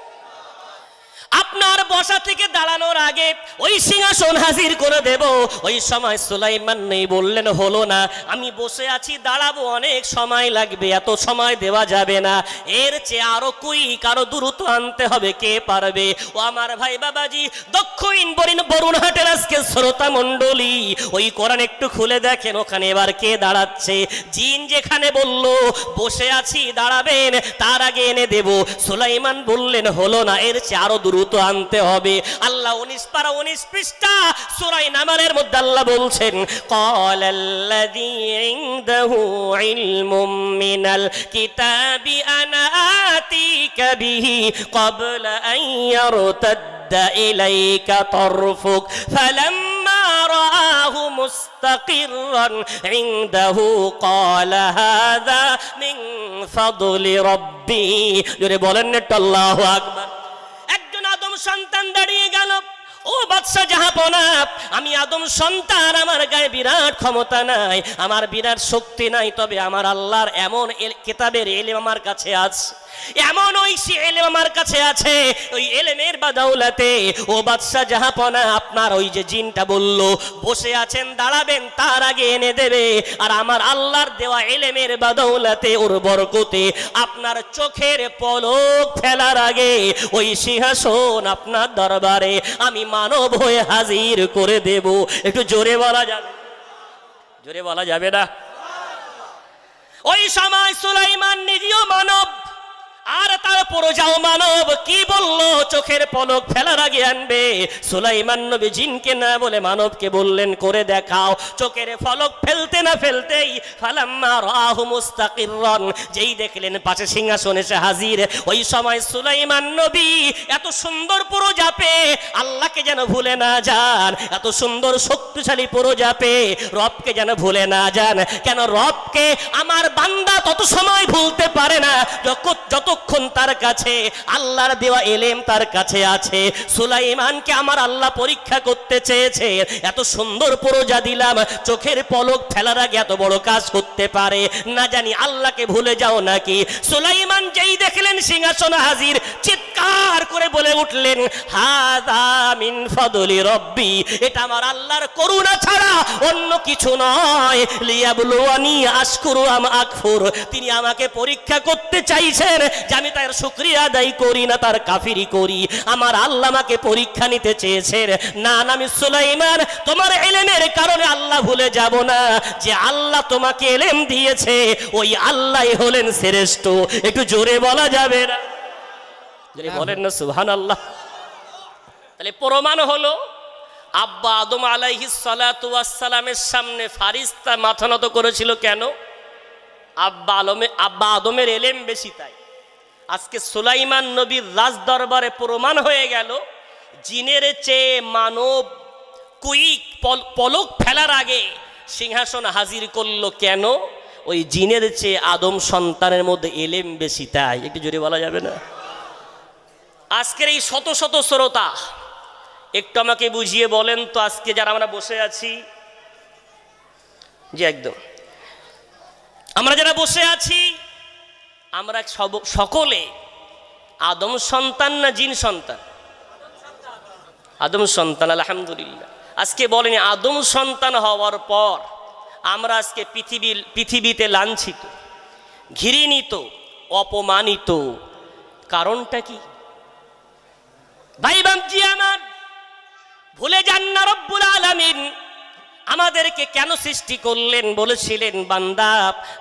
[SPEAKER 1] আপনার বসা থেকে দাঁড়ানোর আগে ওই সিংহাসন হাজির করে দেব। ওই সময় সুলাইমান নেই, বললেন হলো না, আমি বসে আছি, দাঁড়াবো, অনেক সময় লাগবে, এত সময় দেওয়া যাবে না, এর চেয়ে আরো কুইক, আরো দ্রুত আনতে হবে, কে পারবে? ও আমার ভাই বাবাজি, দক্ষিণ বরুণহাটের আজকে শ্রোতা মণ্ডলী, ওই কোরআন একটু খুলে দেখেন, ওখানে এবার কে দাঁড়াচ্ছে? জিন যেখানে বলল বসে আছি দাঁড়াবেন, তার আগে এনে দেব, সুলাইমান বললেন হলো না, এর চেয়ে আরো দ্রুত আনতে হবে। আল্লাহ 19 পারা 19 পৃষ্ঠা সূরা নামলের মধ্যে আল্লাহ বলছেন, ক্বালাল্লাযী ইনদাহু ইলমুম মিনাল কিতাবি আনা আতিকা বিহি ক্বাবলা আন ইয়ারতাদ্দা ইলাইকা তারফুক ফালাম্মা রাআহু মুস্তাকিররান ইনদাহু ক্বালা হাযা মিন ফাদলি রাব্বি। জোরে বলেন না আল্লাহু আকবার। আদম সন্তান দাঁড়িয়ে গেল, ও বাদশা জাহাপনা, আমি আদম সন্তান, আমার গায়ে বিরাট ক্ষমতা নাই, আমার বিরাট শক্তি নাই, তবে আমার আল্লাহর এমন কিতাবের ইলম আমার কাছে আছে, এমন ঐশী ইলম আমার কাছে আছে, ওই ইলমের বাদৌলতে ও বাদশা জাহাপনা, আপনার ওই যে জিনটা বলল বসে আছেন দাঁড়াবেন, তার আগে এনে দেবে, আর আমার আল্লাহর দেওয়া ইলমের বাদৌলতে, ওর বরকতে আপনার চোখের পলক ফেলার আগে ওই সিংহাসন আপনার দরবারে আমি মানব হয়ে হাজির করে দেব। একটু জোরে বলা যাবে? জোরে বলা যাবে না? ওই সময় সুলাইমান নিজেও মানব, আর তার পরজাও মানব, কি বললো? চোখের পলক ফেলার আগে আনবে। সুলাইমান নবী জিনকে না বলে মানবকে বললেন করে দেখাও। চোখের পলক ফেলতে না ফেলতেই ফালাম্মা রাহু মুস্তাকিররান, যেই দেখলেন পাশে সিংহাসন এসে হাজির, ওই সময় সুলাইমান নবী এত সুন্দর পরজা পেয়ে আল্লাহকে যেন ভুলে না যান, এত সুন্দর শক্তিশালী পরজা পেয়ে রবকে যেন ভুলে না যান। কেন রবকে আমার বান্দা তত সময় ভুলতে পারে না যতক্ষণ তার কাছে আল্লাহর দেওয়া ইলম তার কাছে আছে। সুলাইমানকে আমার আল্লাহ পরীক্ষা করতে চেয়েছে, এত সুন্দর পরজা দিলাম, চোখের পলক ফেলার আগে এত বড় কাজ করতে পারে, না জানি আল্লাহকে ভুলে যাও নাকি? সুলাইমান যেই দেখলেন সিংহাসন হাজির, চিৎকার করে বলে উঠলেন, হাযা মিন ফাদলি রব্বি, এটা আমার আল্লাহর করুণা ছাড়া অন্য কিছু নয়। লিয়াবলুয়ানি আশকুরু আম আকফুর, তিনি আমাকে পরীক্ষা করতে চাইছেন যে আমি তার শুকরিয়া আদায় করি না তার কাফিরি করি। আমার আল্লাহ আমাকে পরীক্ষা নিতে চেয়েছেন। না আমি সুলাইমান, তোমার ইলমের কারণে আল্লাহ ভুলে যাব না, যে আল্লাহ তোমাকে ইলম দিয়েছে ওই আল্লাহই হলেন শ্রেষ্ঠ। একটু জোরে বলা যাবে না? যদি বলেন না সুবহানাল্লাহ। তাহলে প্রমাণ হলো আব্বা আদম আলাইহিস সালাতু ওয়াস সালামের সামনে ফারিস্তা মাথা নত করেছিল কেন? আব্বা আদমের ইলম বেশি, তাই। আজকে সুলাইমান নবীর রাজ দরবারে প্রমাণ হয়ে গেল, জিনের চেয়ে মানব কুইক পলক ফেলার আগে সিংহাসন হাজির করলো কেন? ওই জিনের চেয়ে আদম সন্তানের মধ্যে ইলম বেশি, তাই। একটু জোরে বলা যাবে না? আজকের এই শত শত শ্রোতা একটু আমাকে বুঝিয়ে বলেন তো, আজকে যারা আমরা বসে আছি, যে একদম আমরা যারা বসে আছি, আমরা সকলে আদম সন্তান না জিন সন্তান? আদম সন্তান, আলহামদুলিল্লাহ। আজকে বলেন, আদম সন্তান হওয়ার পর আমরা আজকে পৃথিবীতে লাঞ্ছিত, ঘৃণিত, অপমানিত। কারণটা কি? ভাই বামজি আমার, ভুলে যান না রব্বুল আলামিন আমাদেরকে কেন সৃষ্টি করলেন। বলেছিলেন, বান্দা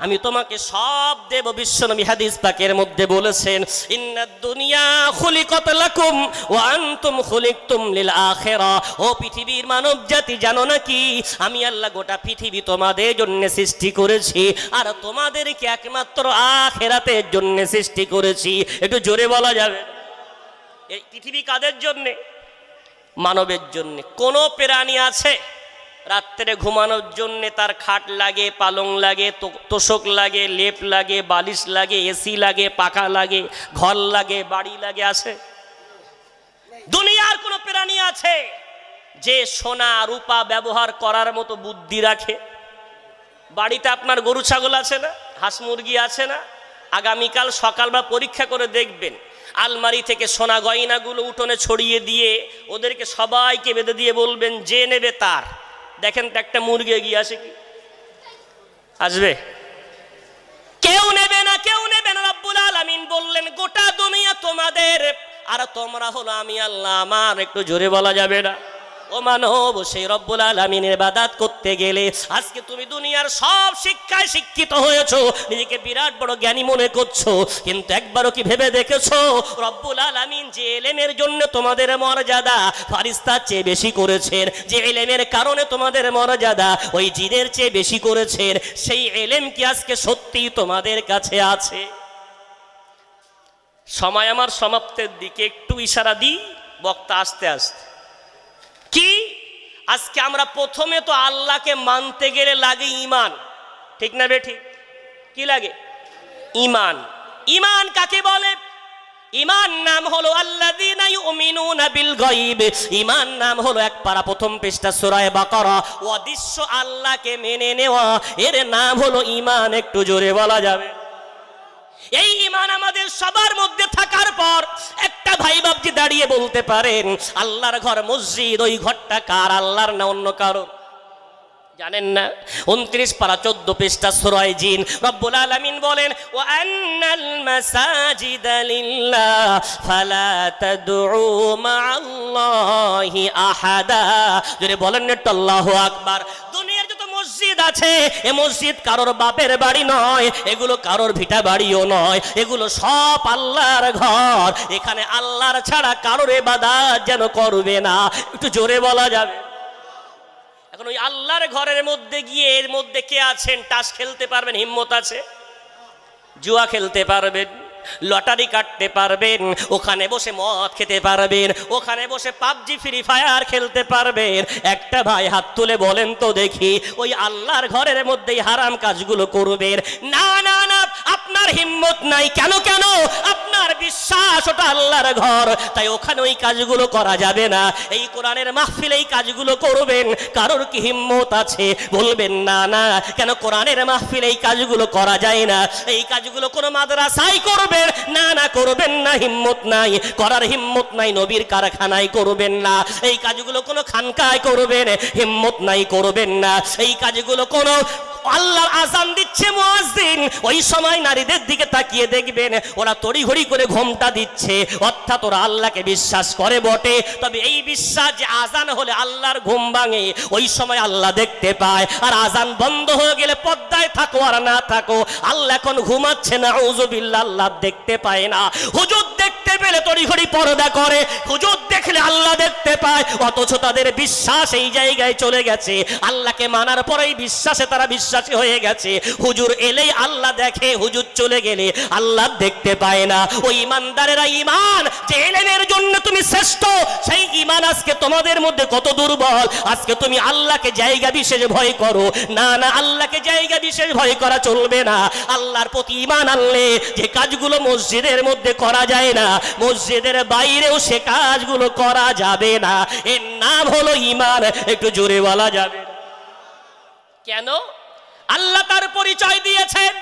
[SPEAKER 1] আমি তোমাকে সব দেব। বিশ্বনবী হাদিস পাকের মধ্যে বলেছেন, ইন্নাদ দুনিয়া খুলিকাত লাকুম ওয়া আনতুম খুলিকতুম লিল আখিরা। ও পৃথিবীর মানব জাতি, জানো নাকি আমি আল্লাহ গোটা পৃথিবী তোমাদের জন্য সৃষ্টি করেছি, আর তোমাদেরকে একমাত্র আখিরাতের জন্য সৃষ্টি করেছি। একটু জোরে বলা যাবে? এই পৃথিবী কাদের জন্যে? মানবের জন্যে। কোনো প্রাণী আছে রাত্রে ঘুমানোর জন্য তার খাট লাগে, পালং লাগে, তোষক লাগে, লেপ লাগে, বালিশ লাগে, এসি লাগে, পাখা লাগে, ঘর লাগে, বাড়ি লাগে? আছে? দুনিয়ার কোন প্রাণী আছে যে সোনা রূপা ব্যবহার করার মতো বুদ্ধি রাখে? বাড়িতে আপনার গরু ছাগল আছে না? হাঁস মুরগি আছে না? আগামীকাল সকাল বা পরীক্ষা করে দেখবেন, আলমারি থেকে সোনা গয়নাগুলো উঠোনে ছড়িয়ে দিয়ে ওদেরকে সবাইকে বেঁধে দিয়ে বলবেন যে নেবে তার। দেখেন তো একটা মুরগি এগিয়ে আসে কি? আসবে? কেউ নেবে না, কেউ নেবে না। রব্বুল আলামিন বললেন গোটা দুনিয়া তোমাদের, আর তোমরা হলো আমি আল্লাহ আমার। একটু জোরে বলা যাবে না? ও মানব, সেই রব্বুল আলামিনের ইবাদত করতে গেলে আজকে তুমি দুনিয়ার সব শিক্ষায় শিক্ষিত হয়েছো, নিজেকে বিরাট বড় জ্ঞানী মনে করছো, কিন্তু একবারও কি ভেবে দেখেছো রব্বুল আলামিন যে ইলমের জন্য তোমাদের মর্যাদা ফেরেশতার চেয়ে বেশি করেছেন, যে ইলমের কারণে তোমাদের মর্যাদা ওই জিনের চেয়ে বেশি করেছেন, সেই ইলম কি আজকে সত্যি তোমাদের কাছে আছে? সময় আমার সমাপ্তির দিকে, একটু ইশারা দিই বক্তা আস্তে আস্তে। কি আজকে আমরা প্রথমে তো আল্লাহকে মানতে গেলে লাগে ঈমান, ঠিক না বেঠিক? কি লাগে? ঈমান। ঈমান কাকে বলে? ঈমান নাম হলো আল্লাযীনা ইউমিনুনা বিল গায়ব। ঈমান নাম হলো এক পারা প্রথম পৃষ্ঠা সূরা বাকারা, অদৃশ্য আল্লাহকে মেনে নেওয়া, এর নাম হলো ঈমান। একটু জোরে বলা যাবে? এই ঈমান আমাদের সবার মধ্যে থাকার পর একটা ভাই বাপজি দাঁড়িয়ে বলতে পারেন আল্লাহর ঘর মসজিদ, ওই ঘরটা কার? আল্লাহর না অন্য কারো? জানেন না? 29 পারা 14 পৃষ্ঠা সূরা জিন রব্বুল আলামিন বলেন ওয়া আন্নাল মাসাজিদা লিল্লাহ ফালা তাদউ মাআল্লাহি আহাদা। যদি বলেন না আল্লাহু আকবার। দুনিয়ার যত মসজিদ আছে এ মসজিদ কারোর বাপের বাড়ি নয়, এগুলো কারোর ভিটা বাড়িও নয়, এগুলো সব আল্লাহর ঘর। এখানে আল্লাহর ছাড়া কারোর ইবাদত যেন করবে না। একটু জোরে বলা যাবে? এখন ওই আল্লাহর ঘরের মধ্যে গিয়ে এর মধ্যে কে আছেন? তাস খেলতে পারবেন, হিম্মত আছে? জুয়া খেলতে পারবেন, লটারি কাটতে পারবেন, ওখানে বসে মদ খেতে পারবেন, ওখানে বসে পাবজি ফ্রি ফায়ার খেলতে পারবেন। একটা ভাই হাত তুলে বলেন তো দেখি, ওই আল্লাহর ঘরের মধ্যেই হারাম কাজগুলো করবেন? না না না, আপনার হিম্মত নাই। কেন কেন? আপনার বিশ্বাস ওটা আল্লাহর ঘর, তাই ওখানে ওই কাজগুলো করা যাবে না। এই কোরআনের মাহফিলে এই কাজগুলো করবেন, কারোর কি হিম্মত আছে? বলবেন না না। কেন কোরআনের মাহফিলে এই কাজগুলো করা যায় না? এই কাজগুলো কোনো মাদ্রাসায় করবে না, না করবেন না, হিম্মত নাই, করার হিম্মত নাই। নবীর কারখানায় করবেন না। এই কাজগুলো কোনো খানকায় করবেন, হিম্মত নাই, করবেন না। এই কাজগুলো কোনো আল্লাহর আযান দিচ্ছে মুয়াজ্জিন, ওই সময় নারীদের দিকে তাকিয়ে দেখবেন ওরা তড়িঘড়ি করে ঘোমটা দিচ্ছে, অর্থাৎ ওরা আল্লাহকে বিশ্বাস করে বটে, তবে এই বিশ্বাস যে আযান হলে আল্লাহর ঘুম ভাঙে, ওই সময় আল্লাহ দেখতে পায়। আর আযান বন্ধ হয়ে গেলে পর্দায় থাকো আর না থাকো, আল্লাহ এখন ঘুমাচ্ছে, নাউযুবিল্লাহ, আল্লাহ দেখতে পায় না। হুজুর দেখতে পেলে তড়িঘড়ি পর্দা করে, হুজুর দেখলে আল্লাহ দেখতে পায়, অথচ তাদের বিশ্বাস এই জায়গায় চলে গেছে। আল্লাহকে মানার পরেই বিশ্বাসে তারা বিশ্বাসী হয়ে গেছে। হুজুর এলেই আল্লাহ দেখে, হুজুর চলে গেলে আল্লাহ দেখতে পায় না। ওই ইমানদারেরা ঈমান যে ইলমের জন্য তুমি শ্রেষ্ঠ, সেই ঈমান আজকে তোমাদের মধ্যে কত দুর্বল। আজকে তুমি আল্লাহকে জায়গা বিশেষ ভয় করো। না না, আল্লাহকে জায়গা বিশেষ ভয় করা চলবে না। আল্লাহর প্রতি ঈমান আনলে যে কাজগুলো মসজিদের মধ্যে করা যায় না, মসজিদের বাইরেও সে কাজগুলো করা যাবে না। এর নাম হলো ঈমান। একটু জোরে বলা যাবে? কেন? আল্লাহ তার পরিচয় দিয়েছেন,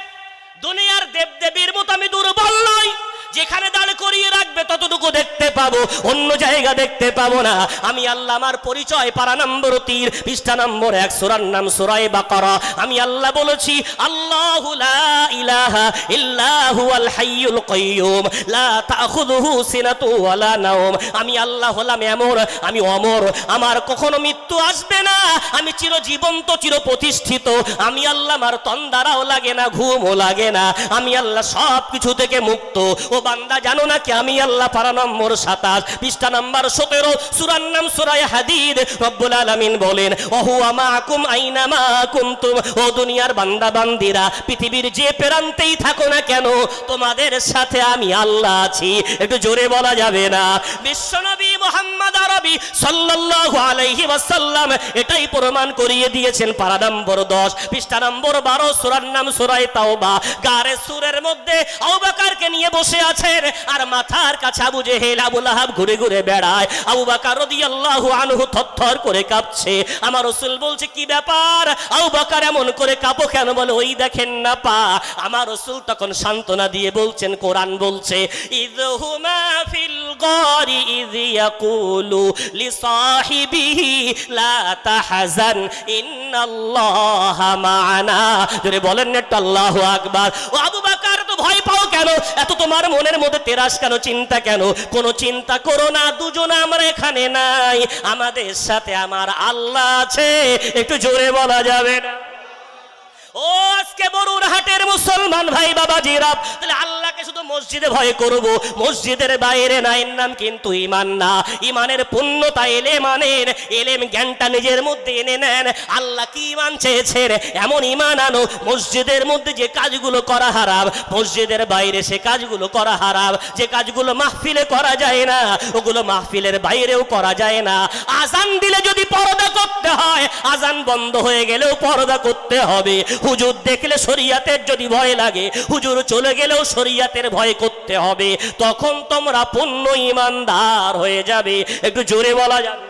[SPEAKER 1] দুনিয়ার দেবদেবীর মতো আমি দুর্বল নই, যেখানে দাঁড় করিয়ে রাখবে ততটুকু দেখতে পাবো, অন্য জায়গা দেখতে পাবো না। আমি আল্লাহ, আমার পরিচয় পারা নম্বর 3 পৃষ্ঠা নম্বর 1 সূরার নাম সূরা বাকারা। আমি আল্লাহ বলেছি আল্লাহু লা ইলাহা ইল্লা হুয়াল হাইয়ুল কাইয়ুম লা তাখুযুহু সিনাতু ওয়ালা নাওম। আমি আল্লাহ হলাম এমন, আমি অমর, আমার কখনো মৃত্যু আসবে না, আমি চিরজীবন্ত, চিরপ্রতিষ্ঠিত। আমি আল্লাহ, আমার তন্দারাও লাগে না, ঘুমও লাগে না, আমি আল্লাহ সব কিছু থেকে মুক্ত। ও বান্দা, জানো না কি আমি আল্লাহ? পারা নম্বর 27 পৃষ্ঠা নম্বর 17 সূরার নাম সূরা হাদীদ। রব্বুল আলামিন বলেন ওহুয়া মাআকুম আইনামা কুনতুম। ও দুনিয়ার বান্দা বান্দিরা, পৃথিবীর যে প্রান্তেই থাকো না কেন, তোমাদের সাথে আমি আল্লাহ আছি। একটু জোরে বলা যাবে না? বিশ্বনবী মুহাম্মদ আরবি সাল্লাল্লাহু আলাইহি ওয়াসাল্লাম এটাই প্রমাণ করিয়ে দিয়েছেন। পারা নম্বর 10 পৃষ্ঠা নম্বর 12 সূরার নাম সূরা তাওবা। গারে সূরের মধ্যে আবু বকরকে নিয়ে বসে আছেন, আর মাথার কাছে আবু জেহেল আবু লাহাব ঘুরে ঘুরে বেড়ায়। আবু বকর রাদিয়াল্লাহু আনহু থরথর করে কাঁপছে। আমার রাসূল বলছে কি ব্যাপার আবু বকর এমন করে কাঁপো কেন? বলে ওই দেখেন না পা। আমার রাসূল তখন সান্ত্বনা দিয়ে বলছেন, কোরআন বলছে ইযহুমা ফিল গারি ইয ইয়াকুলু লিসাহিবিহি লা তাহজান ইন্নাল্লাহা মা'ানা। জোরে বলেন না একটু আল্লাহু আকবার। ও আবু বকর তো ভয় পাও কেন? এত তোমার মনের মধ্যে তেরাস কেন, চিন্তা কেন? কোনো চিন্তা করো না, দুজন আমরা এখানে নাই, আমাদের সাথে আমার আল্লাহ আছে। একটু জোরে বলা যাবে না? ও আজকে বরুণহাটের মুসলমান ভাই বাবাজিরা, তাহলে আল্লাহকে শুধু মসজিদে ভয় করব, মসজিদের বাইরে না, এর নাম কিন্তু ঈমান না। ঈমানের পূর্ণতা এলেম আনেন, এলেম জ্ঞানটা নিজের মধ্যে এনে নেন। আল্লাহ কি ঈমান চেয়েছেন এমন ঈমান আনো। মসজিদের মধ্যে যে কাজগুলো করা হারাম, মসজিদের বাইরে সে কাজগুলো করা হারাম। যে কাজগুলো মাহফিলে করা যায় না, ওগুলো মাহফিলের বাইরেও করা যায় না। আজান দিলে যদি পর্দা করতে হয়, আজান বন্ধ হয়ে গেলেও পর্দা করতে হবে। হুজুর দেখলে শরিয়াতের যদি ভয় লাগে, হুজুর চলে গেলেও শরিয়াতের ভয় করতে হবে। তখন তোমরা পূর্ণ ঈমানদার হয়ে যাবে। একটু জোরে বলা যাবে?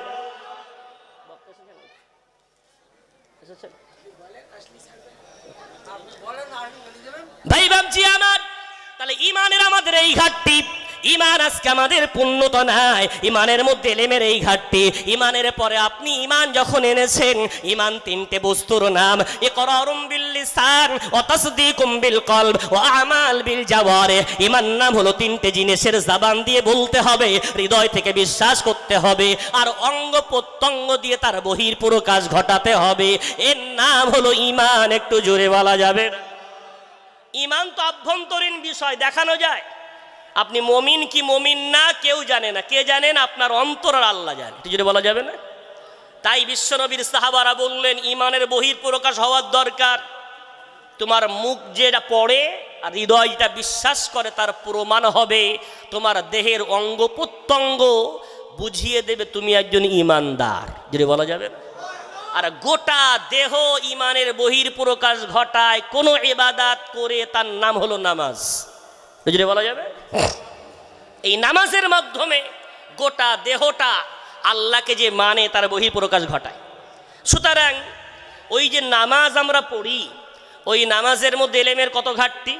[SPEAKER 1] ভাই বাবজি আমার, তাহলে ঈমানের আমাদের এই ঘাটতি। ঈমান আজকে আমাদের পূর্ণতা নাই, ঈমানের মধ্যে এলেমের এই ঘাটতি। ঈমানের পরে আপনি ঈমান যখন এনেছেন, ঈমান তিনটে বস্তুর নাম, ইকরারুম বিল লিসান ওয়া তাসদীকুম বিল কলব ওয়া আমাল বিল জাওয়ারিহ। ঈমান নাম হলো তিনটে জিনিসের জবান দিয়ে বলতে হবে, হৃদয় থেকে বিশ্বাস করতে হবে, আর অঙ্গ প্রত্যঙ্গ দিয়ে তার বহির্প্রকাশ ঘটাতে হবে। এর নাম হলো ঈমান। একটু জোরে বলা যাবে না? ঈমান তো আভ্যন্তরীণ বিষয়, দেখানো যায়। আপনি মমিন কি মমিন না কেউ জানে না, কে জানেন? আপনার অন্তর আর আল্লাহ জানে। যদি বলা যাবে না? তাই বিশ্বনবীর সাহাবারা বললেন ঈমানের বহির্প্রকাশ হওয়ার দরকার। তোমার মুখ যেটা পড়ে আর হৃদয় যেটা বিশ্বাস করে তার প্রমাণ হবে। তোমার দেহের অঙ্গ প্রত্যঙ্গ বুঝিয়ে দেবে তুমি একজন ঈমানদার। যদি বলা যাবে না? আর গোটা দেহ ঈমানের বহির্প্রকাশ ঘটায় কোনো ইবাদত করে, তার নাম হলো নামাজ। যদি বলা যাবে, এই নামাজের মাধ্যমে গোটা দেহটা আল্লাহকে যে মানে তার বহিঃপ্রকাশ ঘটায়। সুতরাং ওই যে নামাজ আমরা পড়ি, ওই নামাজের মধ্যে এলেমের কত ঘাটতি।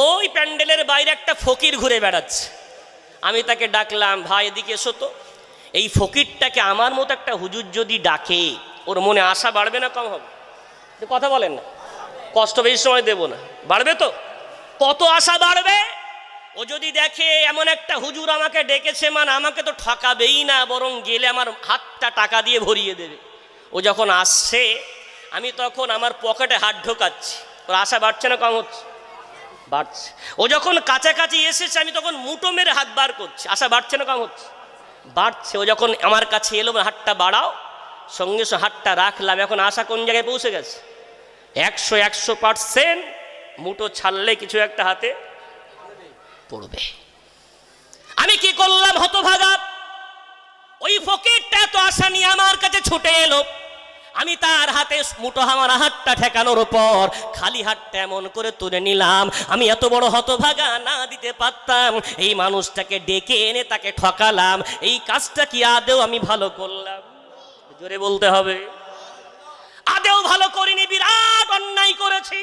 [SPEAKER 1] ওই প্যান্ডেলের বাইরে একটা ফকির ঘুরে বেড়াচ্ছে, আমি তাকে ডাকলাম, ভাই এদিকে এসো তো। এই ফকিরটাকে আমার মতো একটা হুজুর যদি ডাকে, ওর মনে আশা বাড়বে না কম হবে? কথা বলেন না? কষ্ট বেশি সময় দেব না, বাড়বে তো? কত আশা বাড়বে। ও যদি দেখে এমন একটা হুজুর আমাকে ডেকেছে, মানে আমাকে তো ঠকাবেই না, বরং গেলে আমার হাতটা টাকা দিয়ে ভরিয়ে দেবে। ও যখন আসছে, আমি তখন আমার পকেটে হাত ঢোকাচ্ছি, ওর আশা বাড়ছে না কম হচ্ছে? বাড়ছে। ও যখন কাছাকাছি এসেছে, আমি তখন মুঠো মেরে হাত বার করছি, আশা বাড়ছে না কম হচ্ছে? বাড়ছে। ও যখন আমার কাছে এলো, হাতটা বাড়াও, সঙ্গে সঙ্গে হাতটা রাখলাম। এখন আশা কোন জায়গায় পৌঁছে গেছে? 100% মুঠো ছাড়লে কিছু একটা হাতে পড়বে। আমি কি করলাম হতভাগা? ওই ফকিরটা তো আশা নিয়ে আমার কাছে ছুটে এলো, আমি তার হাতে মুঠো আমার হাতটা ঠেকানোর পর খালি হাতটা এমন করে তুলে নিলাম। আমি এত বড় হতভাগা, না দিতে পারতাম। এই মানুষটাকে ডেকে এনে তাকে ঠকালাম। এই কাজটা কি আদেও আমি ভালো করলাম? জোরে বলতে হবে। আদেও ভালো করিনি, বিরাট অন্যায় করেছি।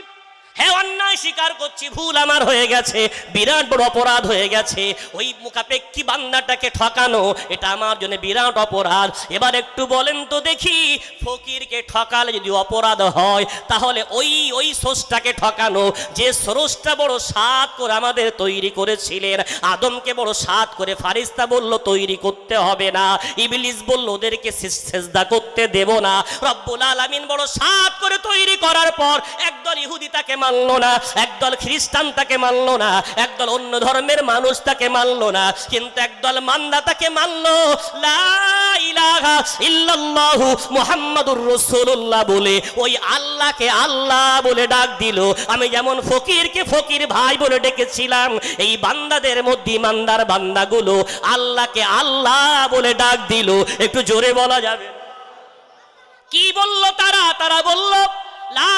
[SPEAKER 1] হ্যাঁ, অন্যায় স্বীকার করছি, ভুল আমার হয়ে গেছে, বিরাট বড় অপরাধ হয়ে গেছে। ওই মুখাপেক্ষী বান্দাটাকে ঠকানো, এটা আমার জন্য বিরাট অপরাধ। এবার একটু বলেন তো দেখি, ফকিরকে ঠকালে যদি অপরাধ হয়, তাহলে ওই স্রষ্টাকে ঠকানো, যে স্রষ্টা বড় সাত করে আমাদের তৈরি করেছিলেন। আদমকে বড় সাত করে ফারিস্তা বলল তৈরি করতে হবে না, ইবলিস বলল ওদেরকে সিজদা করতে দেব না। রব্বুল আলামিন বড় সাত করে তৈরি করার পর একদল ইহুদি তাকে মানলো না, একদল খ্রিস্টান তাকে মানলো না, একদল অন্য ধর্মের মানুষ তাকে মানলো না, কিন্তু একদল মান্দা তাকে মানলো। লা ইলাহা ইল্লাল্লাহু মুহাম্মাদুর রাসূলুল্লাহ বলে ওই আল্লাহকে আল্লাহ বলে ডাক দিল। আমি যেমন ফকিরকে ফকির ভাই বলে ডেকেছিলাম, এই বান্দাদের মধ্যে ইমানদার বান্দাগুলো আল্লাহকে আল্লাহ বলে ডাক দিল। একটু জোরে বলা যাবে? কি বলল তারা? তারা বলল লা